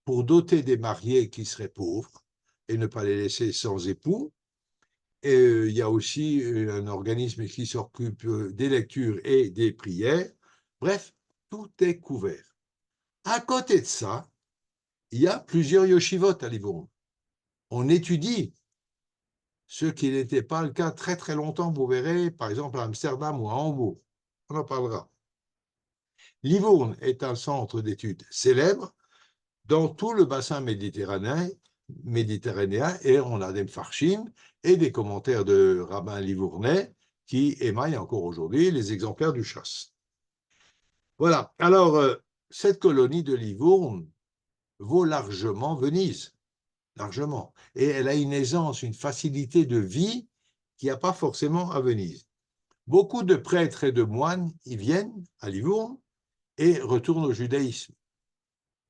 pour doter des mariés qui seraient pauvres et ne pas les laisser sans époux. Et il y a aussi un organisme qui s'occupe des lectures et des prières. Bref, tout est couvert. À côté de ça, il y a plusieurs yeshivot à Livourne. On étudie, ce qui n'était pas le cas très très longtemps, vous verrez, par exemple à Amsterdam ou à Hambourg. On en parlera. Livourne est un centre d'études célèbre dans tout le bassin méditerranéen, et on a des mfarshim et des commentaires de rabbins livournais qui émaillent encore aujourd'hui les exemplaires du Chasse. Voilà, alors cette colonie de Livourne vaut largement Venise, largement, et elle a une aisance, une facilité de vie qu'il n'y a pas forcément à Venise. Beaucoup de prêtres et de moines y viennent à Livourne et retournent au judaïsme.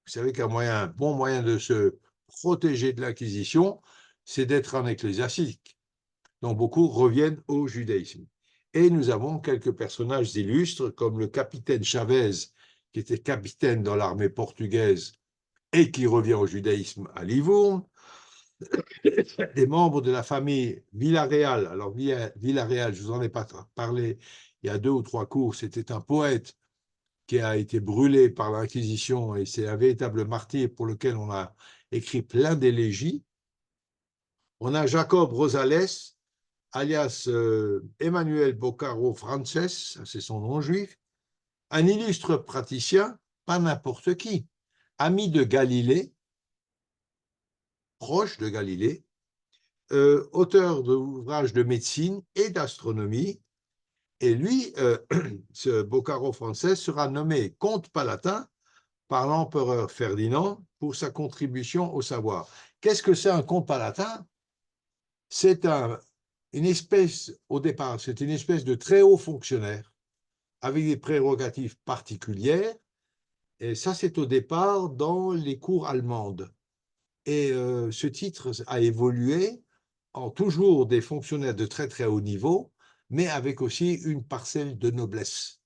Vous savez qu'un bon moyen de se protéger de l'Inquisition, c'est d'être un ecclésiastique. Donc beaucoup reviennent au judaïsme. Et nous avons quelques personnages illustres, comme le capitaine Chavez, qui était capitaine dans l'armée portugaise et qui revient au judaïsme à Livourne, des membres de la famille Villarreal. Alors Villarreal, je vous en ai pas parlé il y a 2 ou 3 cours, c'était un poète qui a été brûlé par l'Inquisition et c'est un véritable martyr pour lequel on a écrit plein d'élégies. On a Jacob Rosales, alias Emmanuel Boccaro Frances, c'est son nom juif, un illustre praticien, pas n'importe qui, ami de Galilée, proche de Galilée, auteur d'ouvrages de médecine et d'astronomie. Et lui, ce Boccaro Frances, sera nommé comte palatin par l'empereur Ferdinand pour sa contribution au savoir. Qu'est-ce que c'est un comte palatin? C'est une espèce, au départ, c'est une espèce de très haut fonctionnaire avec des prérogatives particulières. Et ça, c'est au départ dans les cours allemandes. Et ce titre a évolué en toujours des fonctionnaires de très très haut niveau, mais avec aussi une parcelle de noblesse.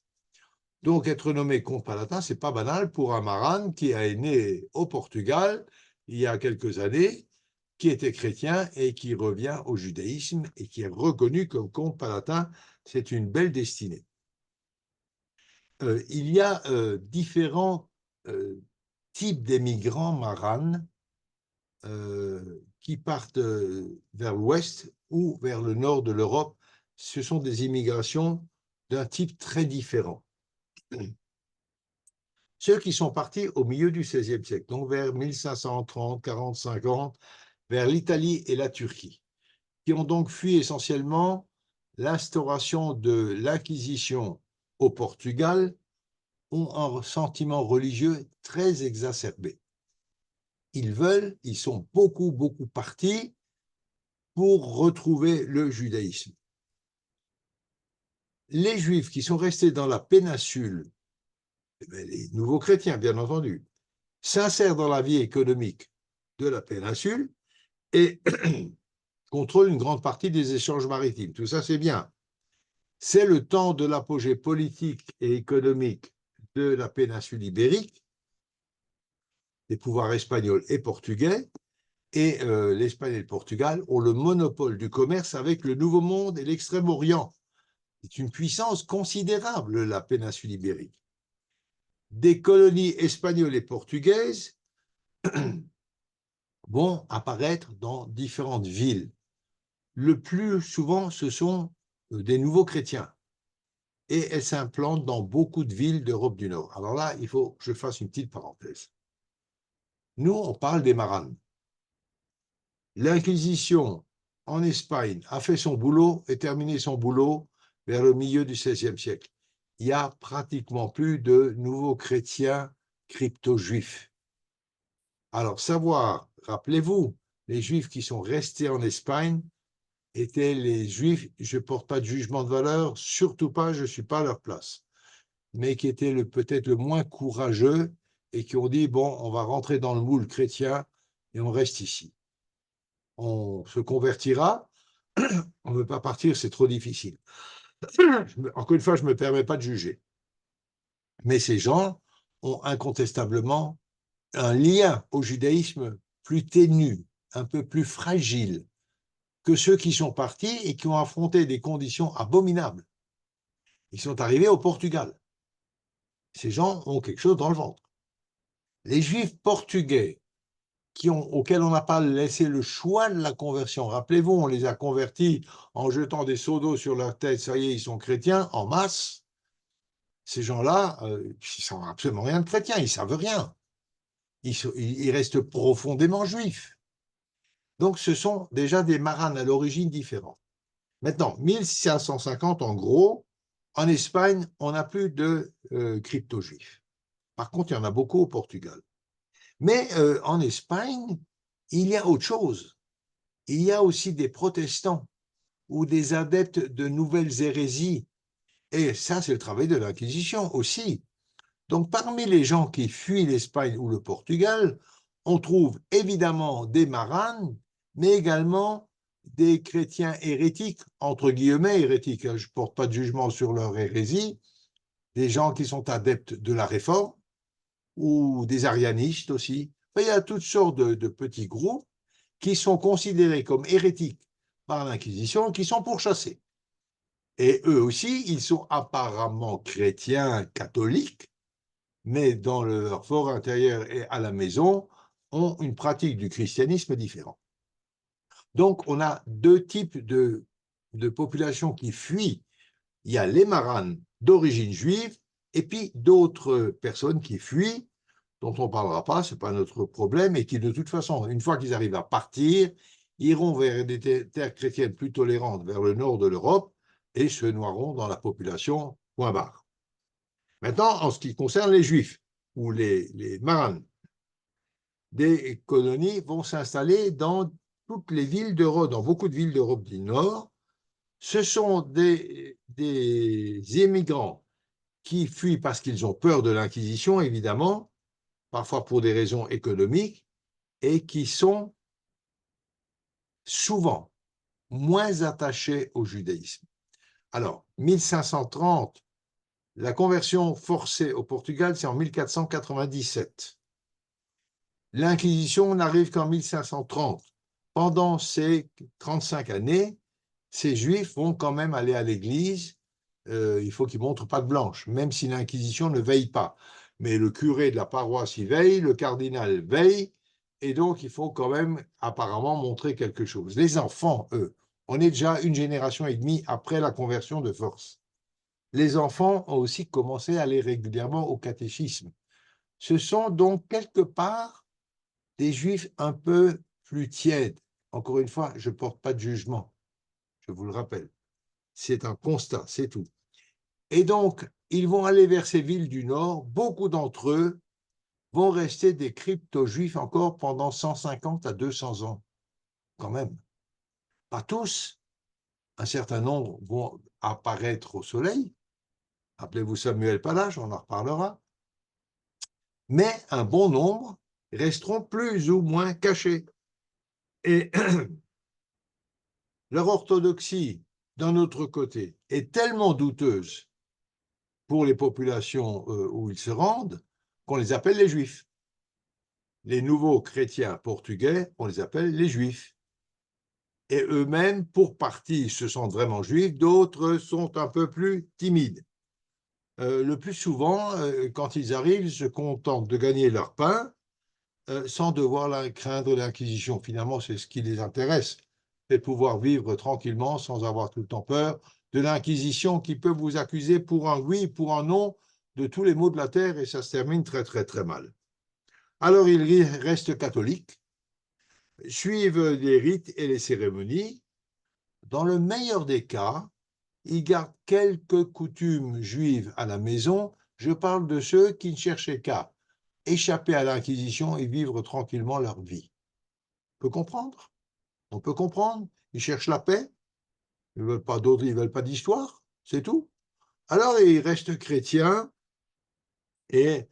Donc, être nommé comte palatin, ce n'est pas banal pour un maran qui est né au Portugal il y a quelques années, qui était chrétien et qui revient au judaïsme et qui est reconnu comme comte palatin. C'est une belle destinée. Il y a différents types d'émigrants marans qui partent vers l'ouest ou vers le nord de l'Europe. Ce sont des immigrations d'un type très différent. ceux qui sont partis au milieu du XVIe siècle, donc vers 1530, 40, 50, vers l'Italie et la Turquie, qui ont donc fui essentiellement l'instauration de l'Inquisition au Portugal, ont un sentiment religieux très exacerbé. Ils sont beaucoup partis pour retrouver le judaïsme. Les Juifs qui sont restés dans la péninsule, les nouveaux chrétiens, bien entendu, s'insèrent dans la vie économique de la péninsule et contrôlent une grande partie des échanges maritimes. Tout ça, c'est bien. C'est le temps de l'apogée politique et économique de la péninsule ibérique, des pouvoirs espagnols et portugais, et l'Espagne et le Portugal ont le monopole du commerce avec le Nouveau Monde et l'Extrême-Orient. C'est une puissance considérable, la péninsule ibérique. Des colonies espagnoles et portugaises vont apparaître dans différentes villes. Le plus souvent, ce sont des nouveaux chrétiens. Et elles s'implantent dans beaucoup de villes d'Europe du Nord. Alors là, il faut que je fasse une petite parenthèse. Nous, on parle des maranes. L'Inquisition en Espagne a fait son boulot et terminé son boulot vers le milieu du XVIe siècle. Il n'y a pratiquement plus de nouveaux chrétiens crypto-juifs. Alors, rappelez-vous, les juifs qui sont restés en Espagne étaient les juifs, je ne porte pas de jugement de valeur, surtout pas, je ne suis pas à leur place, mais qui étaient peut-être le moins courageux et qui ont dit, bon, on va rentrer dans le moule chrétien et on reste ici. On se convertira, on ne veut pas partir, c'est trop difficile. Encore une fois, je ne me permets pas de juger. Mais ces gens ont incontestablement un lien au judaïsme plus ténu, un peu plus fragile que ceux qui sont partis et qui ont affronté des conditions abominables. Ils sont arrivés au Portugal. Ces gens ont quelque chose dans le ventre. Les Juifs portugais auxquels on n'a pas laissé le choix de la conversion, rappelez-vous, on les a convertis en jetant des seaux d'eau sur leur tête, ça y est, ils sont chrétiens en masse. Ces gens-là, ils ne savent absolument rien de chrétien, ils ne savent rien. Ils restent profondément juifs. Donc, ce sont déjà des maranes à l'origine différente. Maintenant, 1550, en gros, en Espagne, on n'a plus de crypto-juifs. Par contre, il y en a beaucoup au Portugal. Mais en Espagne, il y a autre chose. Il y a aussi des protestants ou des adeptes de nouvelles hérésies. Et ça, c'est le travail de l'Inquisition aussi. Donc, parmi les gens qui fuient l'Espagne ou le Portugal, on trouve évidemment des maranes, mais également des chrétiens hérétiques, entre guillemets hérétiques, je ne porte pas de jugement sur leur hérésie, des gens qui sont adeptes de la réforme, ou des arianistes aussi. Enfin, il y a toutes sortes de petits groupes qui sont considérés comme hérétiques par l'Inquisition, qui sont pourchassés. Et eux aussi, ils sont apparemment chrétiens catholiques, mais dans leur fort intérieur et à la maison, ont une pratique du christianisme différente. Donc, on a deux types de populations qui fuient. Il y a les maranes d'origine juive et puis d'autres personnes qui fuient, dont on ne parlera pas, ce n'est pas notre problème, et qui, de toute façon, une fois qu'ils arrivent à partir, iront vers des terres chrétiennes plus tolérantes, vers le nord de l'Europe, et se noieront dans la population, point barre. Maintenant, en ce qui concerne les Juifs, ou les maranes, des colonies vont s'installer dans toutes les villes d'Europe, dans beaucoup de villes d'Europe du Nord. Ce sont des immigrants qui fuient parce qu'ils ont peur de l'Inquisition, évidemment, parfois pour des raisons économiques, et qui sont souvent moins attachés au judaïsme. Alors, 1530, la conversion forcée au Portugal, c'est en 1497. L'Inquisition n'arrive qu'en 1530. Pendant ces 35 années, ces Juifs vont quand même aller à l'église. Il faut qu'ils ne montrent pas de blanche, même si l'Inquisition ne veille pas. Mais le curé de la paroisse y veille, le cardinal veille, et donc il faut quand même apparemment montrer quelque chose. Les enfants, eux, on est déjà une génération et demie après la conversion de force. Les enfants ont aussi commencé à aller régulièrement au catéchisme. Ce sont donc quelque part des Juifs un peu plus tièdes. Encore une fois, je ne porte pas de jugement, je vous le rappelle. C'est un constat, c'est tout. Et donc, ils vont aller vers ces villes du Nord. Beaucoup d'entre eux vont rester des crypto-juifs encore pendant 150 à 200 ans, quand même. Pas tous. Un certain nombre vont apparaître au soleil. Appelez-vous Samuel Palage, on en reparlera. Mais un bon nombre resteront plus ou moins cachés. Et leur orthodoxie, d'un autre côté, est tellement douteuse pour les populations où ils se rendent qu'on les appelle les Juifs. Les nouveaux chrétiens portugais, on les appelle les Juifs. Et eux-mêmes, pour partie, se sentent vraiment juifs, d'autres sont un peu plus timides. Le plus souvent, quand ils arrivent, ils se contentent de gagner leur pain sans devoir craindre l'Inquisition. Finalement, c'est ce qui les intéresse, c'est de pouvoir vivre tranquillement sans avoir tout le temps peur de l'Inquisition qui peut vous accuser pour un oui, pour un non, de tous les maux de la terre, et ça se termine très, très, très mal. Alors, ils restent catholiques, suivent les rites et les cérémonies. Dans le meilleur des cas, ils gardent quelques coutumes juives à la maison. Je parle de ceux qui ne cherchaient qu'à échapper à l'Inquisition et vivre tranquillement leur vie. On peut comprendre? On peut comprendre. Ils cherchent la paix. Ils ne veulent pas d'autres, ils ne veulent pas d'histoire. C'est tout. Alors, ils restent chrétiens et,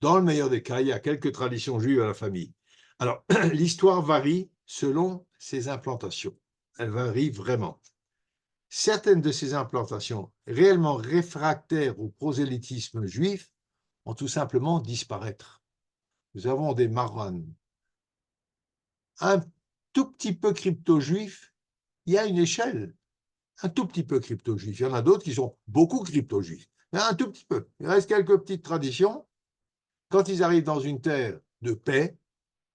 dans le meilleur des cas, il y a quelques traditions juives à la famille. Alors, l'histoire varie selon ses implantations. Elle varie vraiment. Certaines de ces implantations réellement réfractaires au prosélytisme juif ont tout simplement disparaître. Nous avons des marranes un tout petit peu crypto-juifs, il y a une échelle, un tout petit peu crypto-juifs. Il y en a d'autres qui sont beaucoup crypto-juifs, mais un tout petit peu. Il reste quelques petites traditions. Quand ils arrivent dans une terre de paix,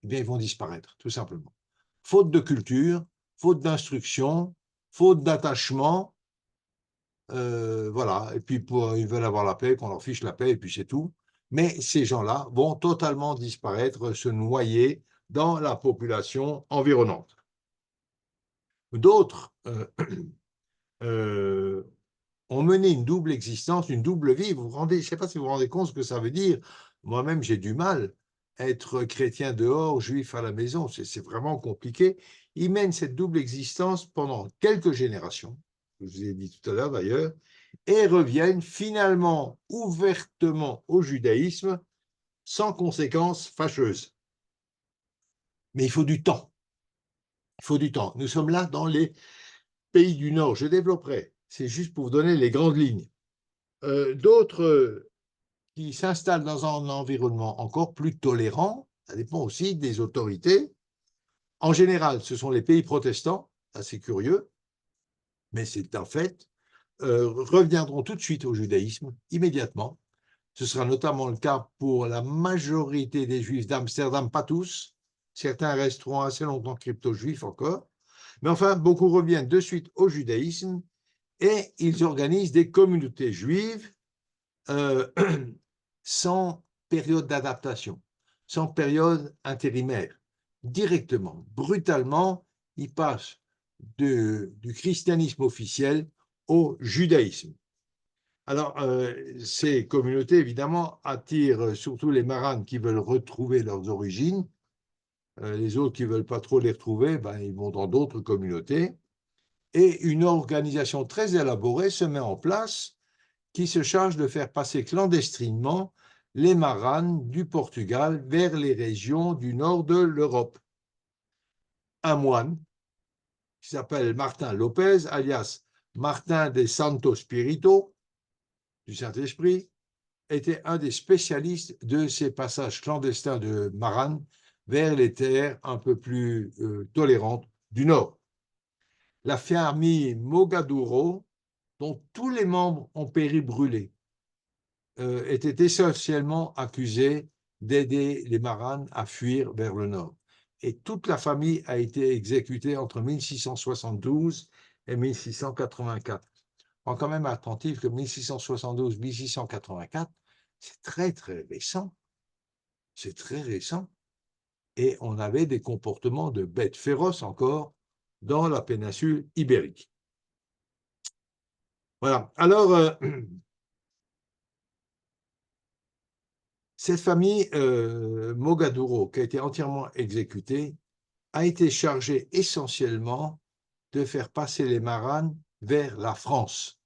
eh bien, ils vont disparaître, tout simplement. Faute de culture, faute d'instruction, faute d'attachement, voilà. Et puis, ils veulent avoir la paix, qu'on leur fiche la paix, et puis c'est tout. Mais ces gens-là vont totalement disparaître, se noyer dans la population environnante. D'autres ont mené une double existence, une double vie. Vous vous rendez, je ne sais pas si vous vous rendez compte ce que ça veut dire. Moi-même, j'ai du mal à être chrétien dehors, juif à la maison. C'est vraiment compliqué. Ils mènent cette double existence pendant quelques générations, je vous ai dit tout à l'heure d'ailleurs, et reviennent finalement ouvertement au judaïsme sans conséquences fâcheuses. Mais il faut du temps. Il faut du temps. Nous sommes là dans les pays du Nord. Je développerai. C'est juste pour vous donner les grandes lignes. D'autres qui s'installent dans un environnement encore plus tolérant, ça dépend aussi des autorités. En général, ce sont les pays protestants, assez curieux, mais c'est un fait, reviendront tout de suite au judaïsme, immédiatement. Ce sera notamment le cas pour la majorité des juifs d'Amsterdam, pas tous. Certains resteront assez longtemps crypto-juifs encore. Mais enfin, beaucoup reviennent de suite au judaïsme et ils organisent des communautés juives sans période d'adaptation, sans période intérimaire. Directement, brutalement, ils passent du christianisme officiel au judaïsme. Alors, ces communautés, évidemment, attirent surtout les maranes qui veulent retrouver leurs origines. Les autres qui ne veulent pas trop les retrouver, ben, ils vont dans d'autres communautés. Et une organisation très élaborée se met en place qui se charge de faire passer clandestinement les maranes du Portugal vers les régions du nord de l'Europe. Un moine qui s'appelle Martin Lopez, alias Martin de Santo Spirito, du Saint-Esprit, était un des spécialistes de ces passages clandestins de maranes vers les terres un peu plus tolérantes du nord. La famille Mogaduro, dont tous les membres ont péri brûlés, était essentiellement accusée d'aider les maranes à fuir vers le nord. Et toute la famille a été exécutée entre 1672 et 1684. On est quand même attentif que 1672-1684, c'est très, très récent. c'est très récent. Et on avait des comportements de bêtes féroces encore dans la péninsule ibérique. Voilà. Alors, cette famille Mogaduro, qui a été entièrement exécutée, a été chargée essentiellement de faire passer les maranes vers la France.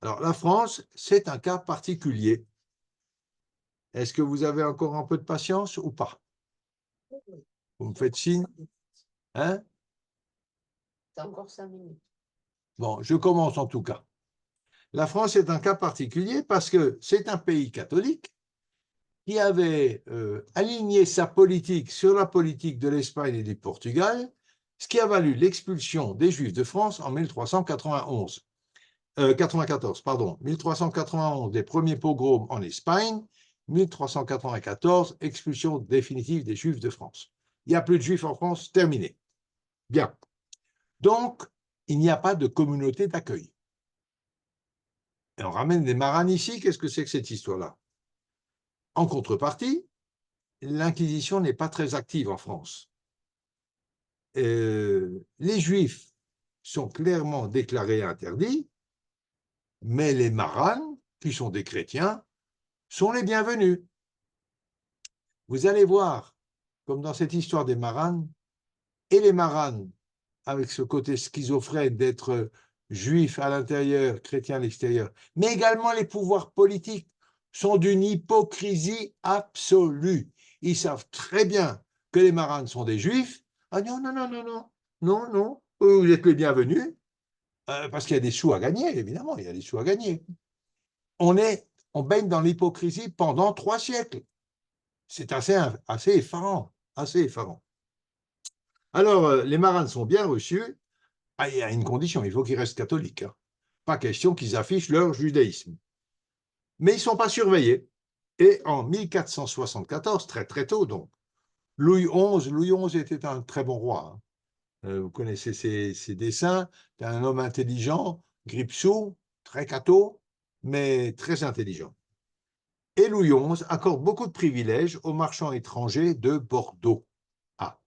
Alors, la France, c'est un cas particulier. Est-ce que vous avez encore un peu de patience ou pas? Vous me faites signe? Hein? T'as encore 5 minutes. Bon, je commence en tout cas. La France est un cas particulier parce que c'est un pays catholique qui avait aligné sa politique sur la politique de l'Espagne et du Portugal, ce qui a valu l'expulsion des Juifs de France en 1391. 94, pardon, 1391 des premiers pogroms en Espagne, 1394 expulsion définitive des Juifs de France. Il n'y a plus de Juifs en France, terminé. Bien. Donc, il n'y a pas de communauté d'accueil. Et on ramène des maranes ici, qu'est-ce que c'est que cette histoire-là? En contrepartie, l'Inquisition n'est pas très active en France. Les Juifs sont clairement déclarés interdits, mais les maranes, qui sont des chrétiens, sont les bienvenus. Vous allez voir, comme dans cette histoire des maranes, et les maranes, avec ce côté schizophrène d'être juifs à l'intérieur, chrétiens à l'extérieur, mais également les pouvoirs politiques sont d'une hypocrisie absolue. Ils savent très bien que les maranes sont des juifs. Ah non, non, non, non, non, non, non, vous êtes les bienvenus, parce qu'il y a des sous à gagner, évidemment, il y a des sous à gagner. On baigne dans l'hypocrisie pendant 3 siècles. C'est assez effarant, assez effarant. Alors, les maranes sont bien reçus. Ah, il y a une condition, il faut qu'ils restent catholiques. Hein. Pas question qu'ils affichent leur judaïsme. Mais ils ne sont pas surveillés. Et en 1474, très très tôt donc, Louis XI était un très bon roi. Hein. Vous connaissez ses dessins, c'est un homme intelligent, Gripsou, très catho, mais très intelligent. Et Louis XI accorde beaucoup de privilèges aux marchands étrangers de Bordeaux. Ah.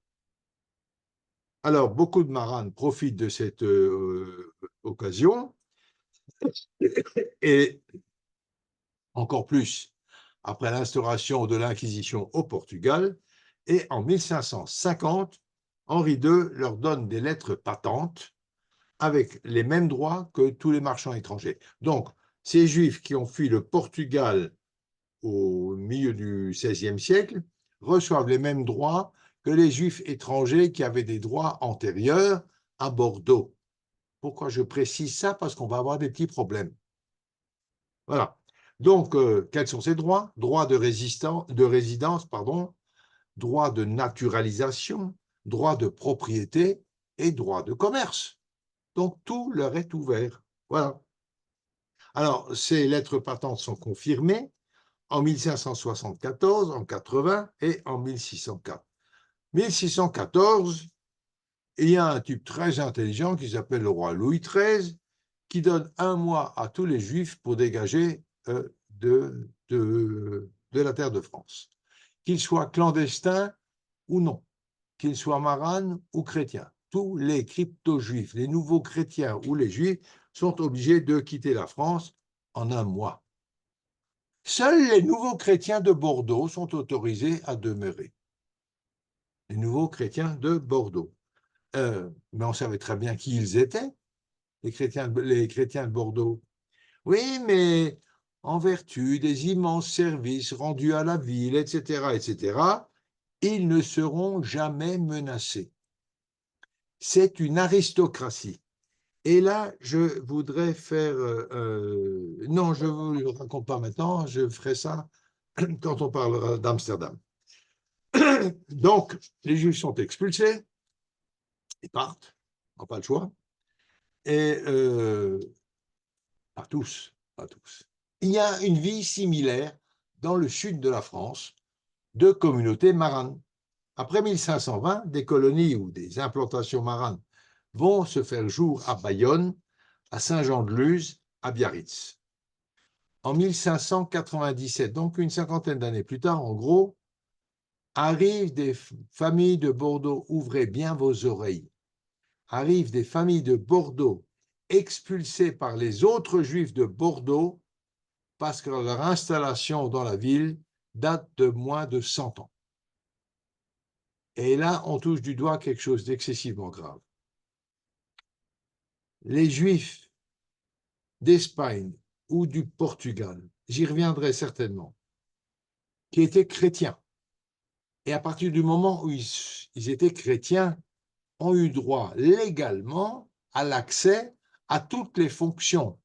Alors, beaucoup de maranes profitent de cette occasion, et encore plus après l'instauration de l'Inquisition au Portugal, et en 1550, Henri II leur donne des lettres patentes avec les mêmes droits que tous les marchands étrangers. Donc, ces Juifs qui ont fui le Portugal au milieu du XVIe siècle reçoivent les mêmes droits que les Juifs étrangers qui avaient des droits antérieurs à Bordeaux. Pourquoi je précise ça? Parce qu'on va avoir des petits problèmes. Voilà. Donc, quels sont ces droits? Droit de résidence, droit de naturalisation, droit de propriété et droit de commerce. Donc, tout leur est ouvert. Voilà. Alors, ces lettres patentes sont confirmées en 1574, en 80 et en 1604. 1614, il y a un type très intelligent qui s'appelle le roi Louis XIII, qui donne 1 mois à tous les Juifs pour dégager de la terre de France, qu'ils soient clandestins ou non, qu'ils soient maranes ou chrétiens. Tous les crypto-juifs, les nouveaux chrétiens ou les juifs sont obligés de quitter la France en 1 mois. Seuls les nouveaux chrétiens de Bordeaux sont autorisés à demeurer. Les nouveaux chrétiens de Bordeaux. Mais on savait très bien qui ils étaient, les chrétiens de Bordeaux. Oui, mais en vertu des immenses services rendus à la ville, etc., ils ne seront jamais menacés. C'est une aristocratie. Et là, je voudrais faire... non, je ne vous le raconte pas maintenant, je ferai ça quand on parlera d'Amsterdam. Donc, les Juifs sont expulsés, ils partent, ils n'ont pas le choix, et pas tous, pas tous. Il y a une vie similaire dans le sud de la France de communautés maranes. Après 1520, des colonies ou des implantations maranes vont se faire jour à Bayonne, à Saint-Jean-de-Luz, à Biarritz. En 1597, donc une cinquantaine d'années plus tard, en gros, Arrivent des familles de Bordeaux, ouvrez bien vos oreilles. Arrivent des familles de Bordeaux expulsées par les autres juifs de Bordeaux parce que leur installation dans la ville date de moins de 100 ans. Et là, on touche du doigt quelque chose d'excessivement grave. Les Juifs d'Espagne ou du Portugal, j'y reviendrai certainement, qui étaient chrétiens, et à partir du moment où ils étaient chrétiens, ont eu droit légalement à l'accès à toutes les fonctions,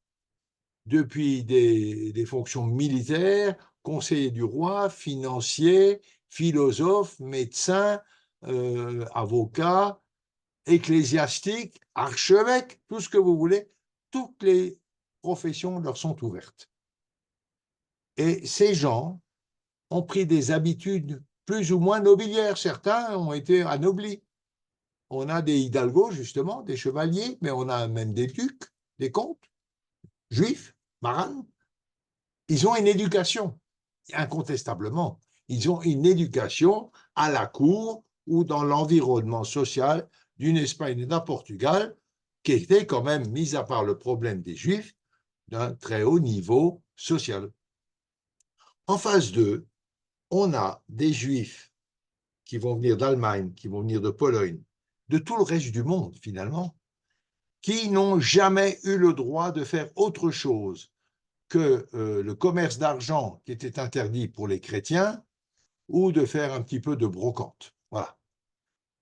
depuis des fonctions militaires, conseiller du roi, financier, philosophe, médecin, avocat, ecclésiastique, archevêque, tout ce que vous voulez, toutes les professions leur sont ouvertes. Et ces gens ont pris des habitudes plus ou moins nobiliaires. Certains ont été anoblis. On a des hidalgos, justement, des chevaliers, mais on a même des ducs, des comtes, juifs, marranes. Ils ont une éducation, incontestablement. Ils ont une éducation à la cour ou dans l'environnement social d'une Espagne et d'un Portugal qui était quand même, mis à part le problème des Juifs, d'un très haut niveau social. En phase 2, on a des Juifs qui vont venir d'Allemagne, qui vont venir de Pologne, de tout le reste du monde finalement, qui n'ont jamais eu le droit de faire autre chose que le commerce d'argent qui était interdit pour les chrétiens ou de faire un petit peu de brocante. Voilà.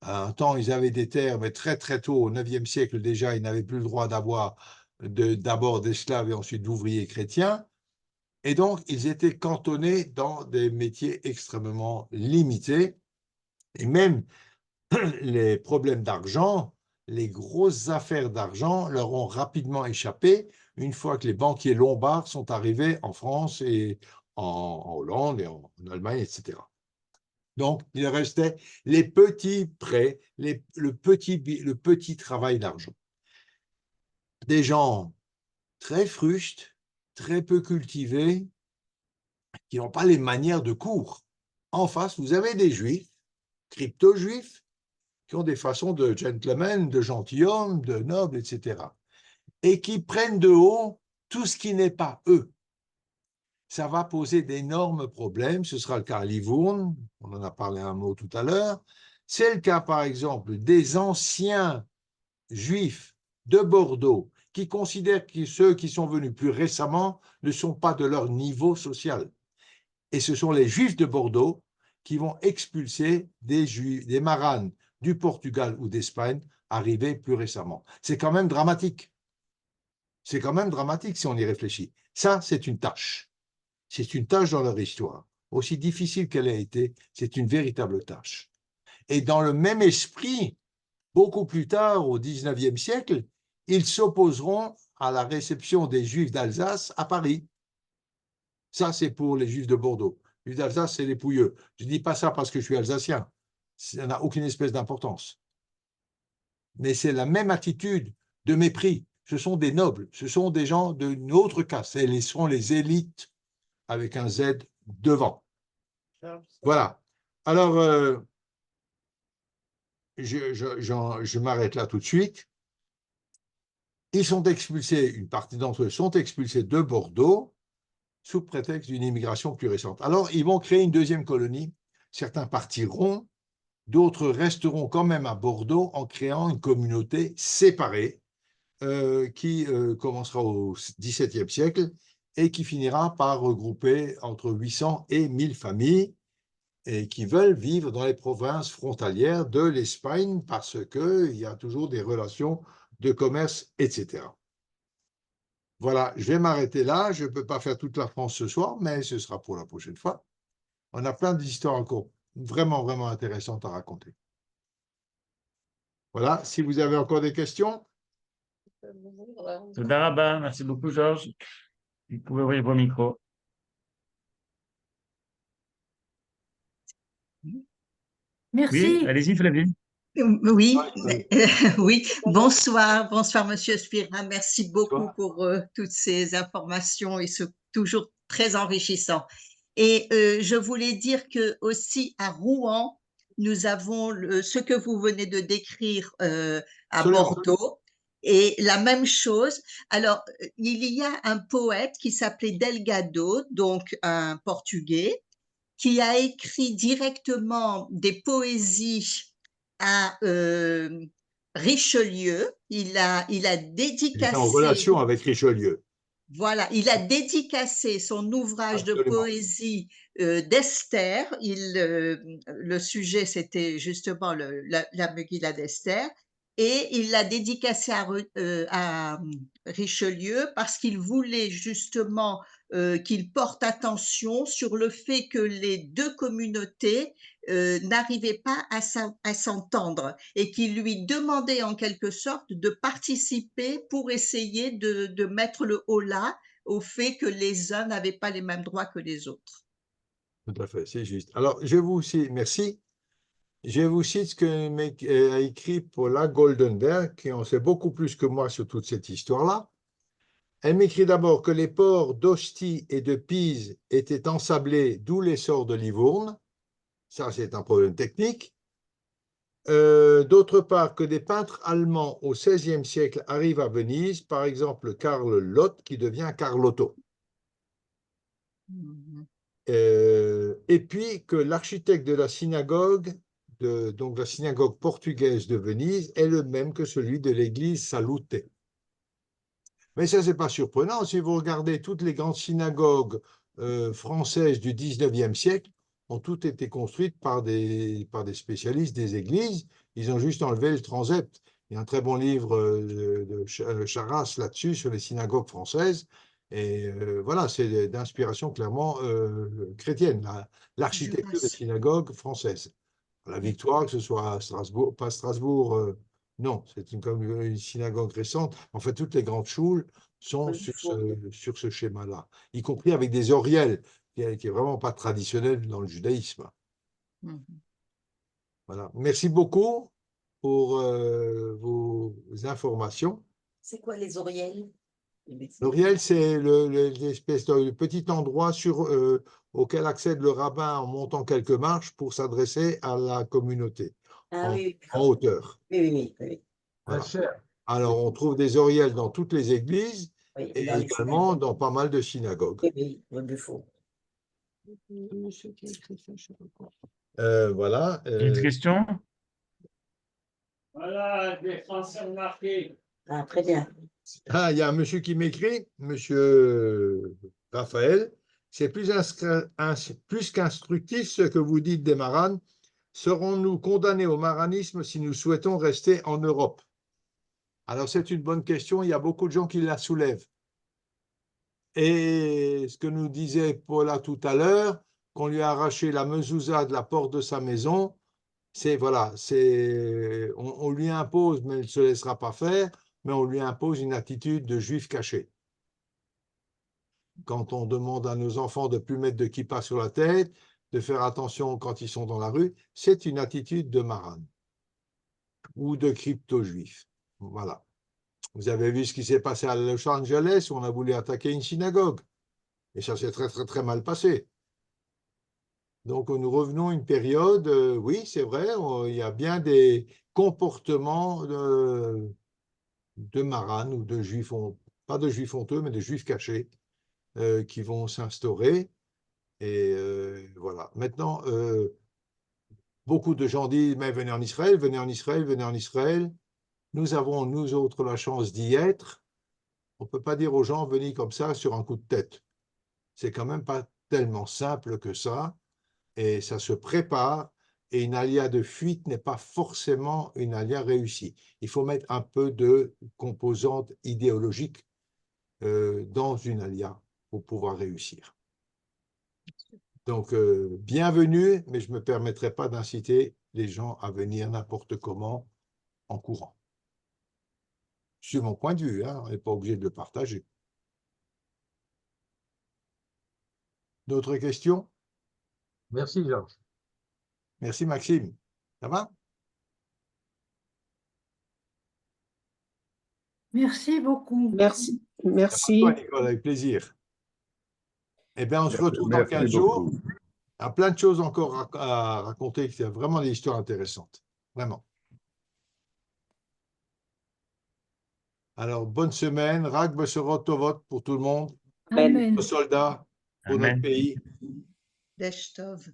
À un temps, ils avaient des terres, mais très très tôt, au IXe siècle déjà, ils n'avaient plus le droit d'avoir d'abord d'esclaves et ensuite d'ouvriers chrétiens. Et donc, ils étaient cantonnés dans des métiers extrêmement limités. Et même les problèmes d'argent, les grosses affaires d'argent leur ont rapidement échappé une fois que les banquiers lombards sont arrivés en France et en Hollande et en Allemagne, etc. Donc, il restait les petits prêts, le petit travail d'argent. Des gens très frustes, très peu cultivés, qui n'ont pas les manières de cour. En face, vous avez des juifs, crypto-juifs, qui ont des façons de gentlemen, de gentilshommes, de nobles, etc. Et qui prennent de haut tout ce qui n'est pas eux. Ça va poser d'énormes problèmes. Ce sera le cas à Livourne, on en a parlé un mot tout à l'heure. C'est le cas, par exemple, des anciens juifs de Bordeaux qui considèrent que ceux qui sont venus plus récemment ne sont pas de leur niveau social. Et ce sont les juifs de Bordeaux qui vont expulser des maranes du Portugal ou d'Espagne arrivés plus récemment. C'est quand même dramatique. C'est quand même dramatique si on y réfléchit. Ça, c'est une tâche. C'est une tâche dans leur histoire. Aussi difficile qu'elle ait été, c'est une véritable tâche. Et dans le même esprit, beaucoup plus tard, au XIXe siècle, ils s'opposeront à la réception des Juifs d'Alsace à Paris. Ça, c'est pour les Juifs de Bordeaux. Les Juifs d'Alsace, c'est les Pouilleux. Je ne dis pas ça parce que je suis alsacien. Ça n'a aucune espèce d'importance. Mais c'est la même attitude de mépris. Ce sont des nobles, ce sont des gens d'une autre caste. Ce sont les élites avec un Z devant. Voilà. Alors, je m'arrête là tout de suite. Ils sont expulsés, une partie d'entre eux sont expulsés de Bordeaux sous prétexte d'une immigration plus récente. Alors, ils vont créer une deuxième colonie. Certains partiront, d'autres resteront quand même à Bordeaux en créant une communauté séparée qui commencera au XVIIe siècle et qui finira par regrouper entre 800 et 1000 familles et qui veulent vivre dans les provinces frontalières de l'Espagne parce qu'il y a toujours des relations de commerce, etc. Voilà, je vais m'arrêter là. Je ne peux pas faire toute la France ce soir, mais ce sera pour la prochaine fois. On a plein d'histoires encore vraiment, vraiment intéressantes à raconter. Voilà, si vous avez encore des questions. Toda rabba. Merci beaucoup, Georges. Vous pouvez ouvrir vos micros. Oui, Merci. allez-y, Flavie. Oui, oui. Bonsoir, bonsoir, Monsieur Spira. Merci beaucoup pour toutes ces informations et c'est toujours très enrichissant. Et je voulais dire que aussi à Rouen, nous avons ce que vous venez de décrire à Absolument. Bordeaux. Et la même chose. Alors, il y a un poète qui s'appelait Delgado, donc un Portugais, qui a écrit directement des poésies à Richelieu. Il a Il est en dédicacé, relation avec Richelieu. voilà, il a dédicacé son ouvrage de Absolument. poésie d'Esther. Le sujet, c'était justement la Megillah d'Esther. Et il l'a dédicacé à Richelieu parce qu'il voulait justement qu'il porte attention sur le fait que les deux communautés n'arrivaient pas à s'entendre et qu'il lui demandait en quelque sorte de participer pour essayer de mettre le holà au fait que les uns n'avaient pas les mêmes droits que les autres. Tout à fait, c'est juste. Alors, je vous cite, merci. Je vous cite ce que a écrit Paula Goldenberg, qui en sait beaucoup plus que moi sur toute cette histoire-là. Elle m'écrit d'abord que les ports d'Ostie et de Pise étaient ensablés, d'où l'essor de Livourne. Ça, c'est un problème technique. D'autre part, que des peintres allemands au XVIe siècle arrivent à Venise, par exemple Karl Lott, qui devient Carlotto. Et puis que l'architecte de la synagogue, donc la synagogue portugaise de Venise, est le même que celui de l'église Salute. Mais ça, ce n'est pas surprenant. Si vous regardez toutes les grandes synagogues françaises du 19e siècle, ont toutes été construites par des spécialistes des églises. Ils ont juste enlevé le transept. Il y a un très bon livre de Charras là-dessus, sur les synagogues françaises. Et voilà, c'est d'inspiration clairement chrétienne, l'architecture des synagogues françaises. La Victoire, que ce soit à Strasbourg, pas Strasbourg, non, c'est une synagogue récente. En fait, toutes les grandes choules sont sur ce schéma-là, y compris avec des oriels, qui est vraiment pas traditionnel dans le judaïsme. Voilà. Merci beaucoup pour vos informations. C'est quoi les oriels? L'oriel, c'est l'espèce de petit endroit auquel accède le rabbin en montant quelques marches pour s'adresser à la communauté en hauteur. Oui. Voilà. Alors, on trouve des oriels dans toutes les églises et également dans pas mal de synagogues. Oui, il faut. Voilà. Une question? Voilà, des Français remarqués. Ah, très bien. Ah, il y a un monsieur qui m'écrit, monsieur Raphaël, c'est plus qu'instructif ce que vous dites des maranes. Serons-nous condamnés au maranisme si nous souhaitons rester en Europe? Alors, c'est une bonne question. Il y a beaucoup de gens qui la soulèvent. Et ce que nous disait Paula tout à l'heure, qu'on lui a arraché la mezouza de la porte de sa maison, on lui impose, mais il ne se laissera pas faire, mais on lui impose une attitude de juif caché. Quand on demande à nos enfants de ne plus mettre de kippa sur la tête, de faire attention quand ils sont dans la rue, c'est une attitude de marane ou de crypto-juif. Voilà. Vous avez vu ce qui s'est passé à Los Angeles où on a voulu attaquer une synagogue. Et ça s'est très, très, très mal passé. Donc, nous revenons à une période, oui, c'est vrai, il y a bien des comportements de marane ou de juifs, pas de juifs honteux, mais de juifs cachés qui vont s'instaurer. Et voilà. Maintenant, beaucoup de gens disent, mais venez en Israël, venez en Israël, venez en Israël. Nous avons, nous autres, la chance d'y être. On ne peut pas dire aux gens, venez comme ça sur un coup de tête. C'est quand même pas tellement simple que ça. Et ça se prépare. Et une alia de fuite n'est pas forcément une alia réussie. Il faut mettre un peu de composante idéologique dans une alia pour pouvoir réussir. Donc, bienvenue, mais je ne me permettrai pas d'inciter les gens à venir n'importe comment en courant. C'est mon point de vue, hein, on n'est pas obligé de le partager. D'autres questions? Merci, Georges. Merci, Maxime. Ça va? Merci beaucoup. Merci. Merci. Nicole, avec plaisir. Eh bien, on se retrouve dans 15 Merci jours. beaucoup. Il y a plein de choses encore à raconter, il y a vraiment des histoires intéressantes. Vraiment. Alors, bonne semaine. Rak Besorot Tovot pour tout le monde, Amen. nos soldats, pour notre Amen. pays. Desh Tov.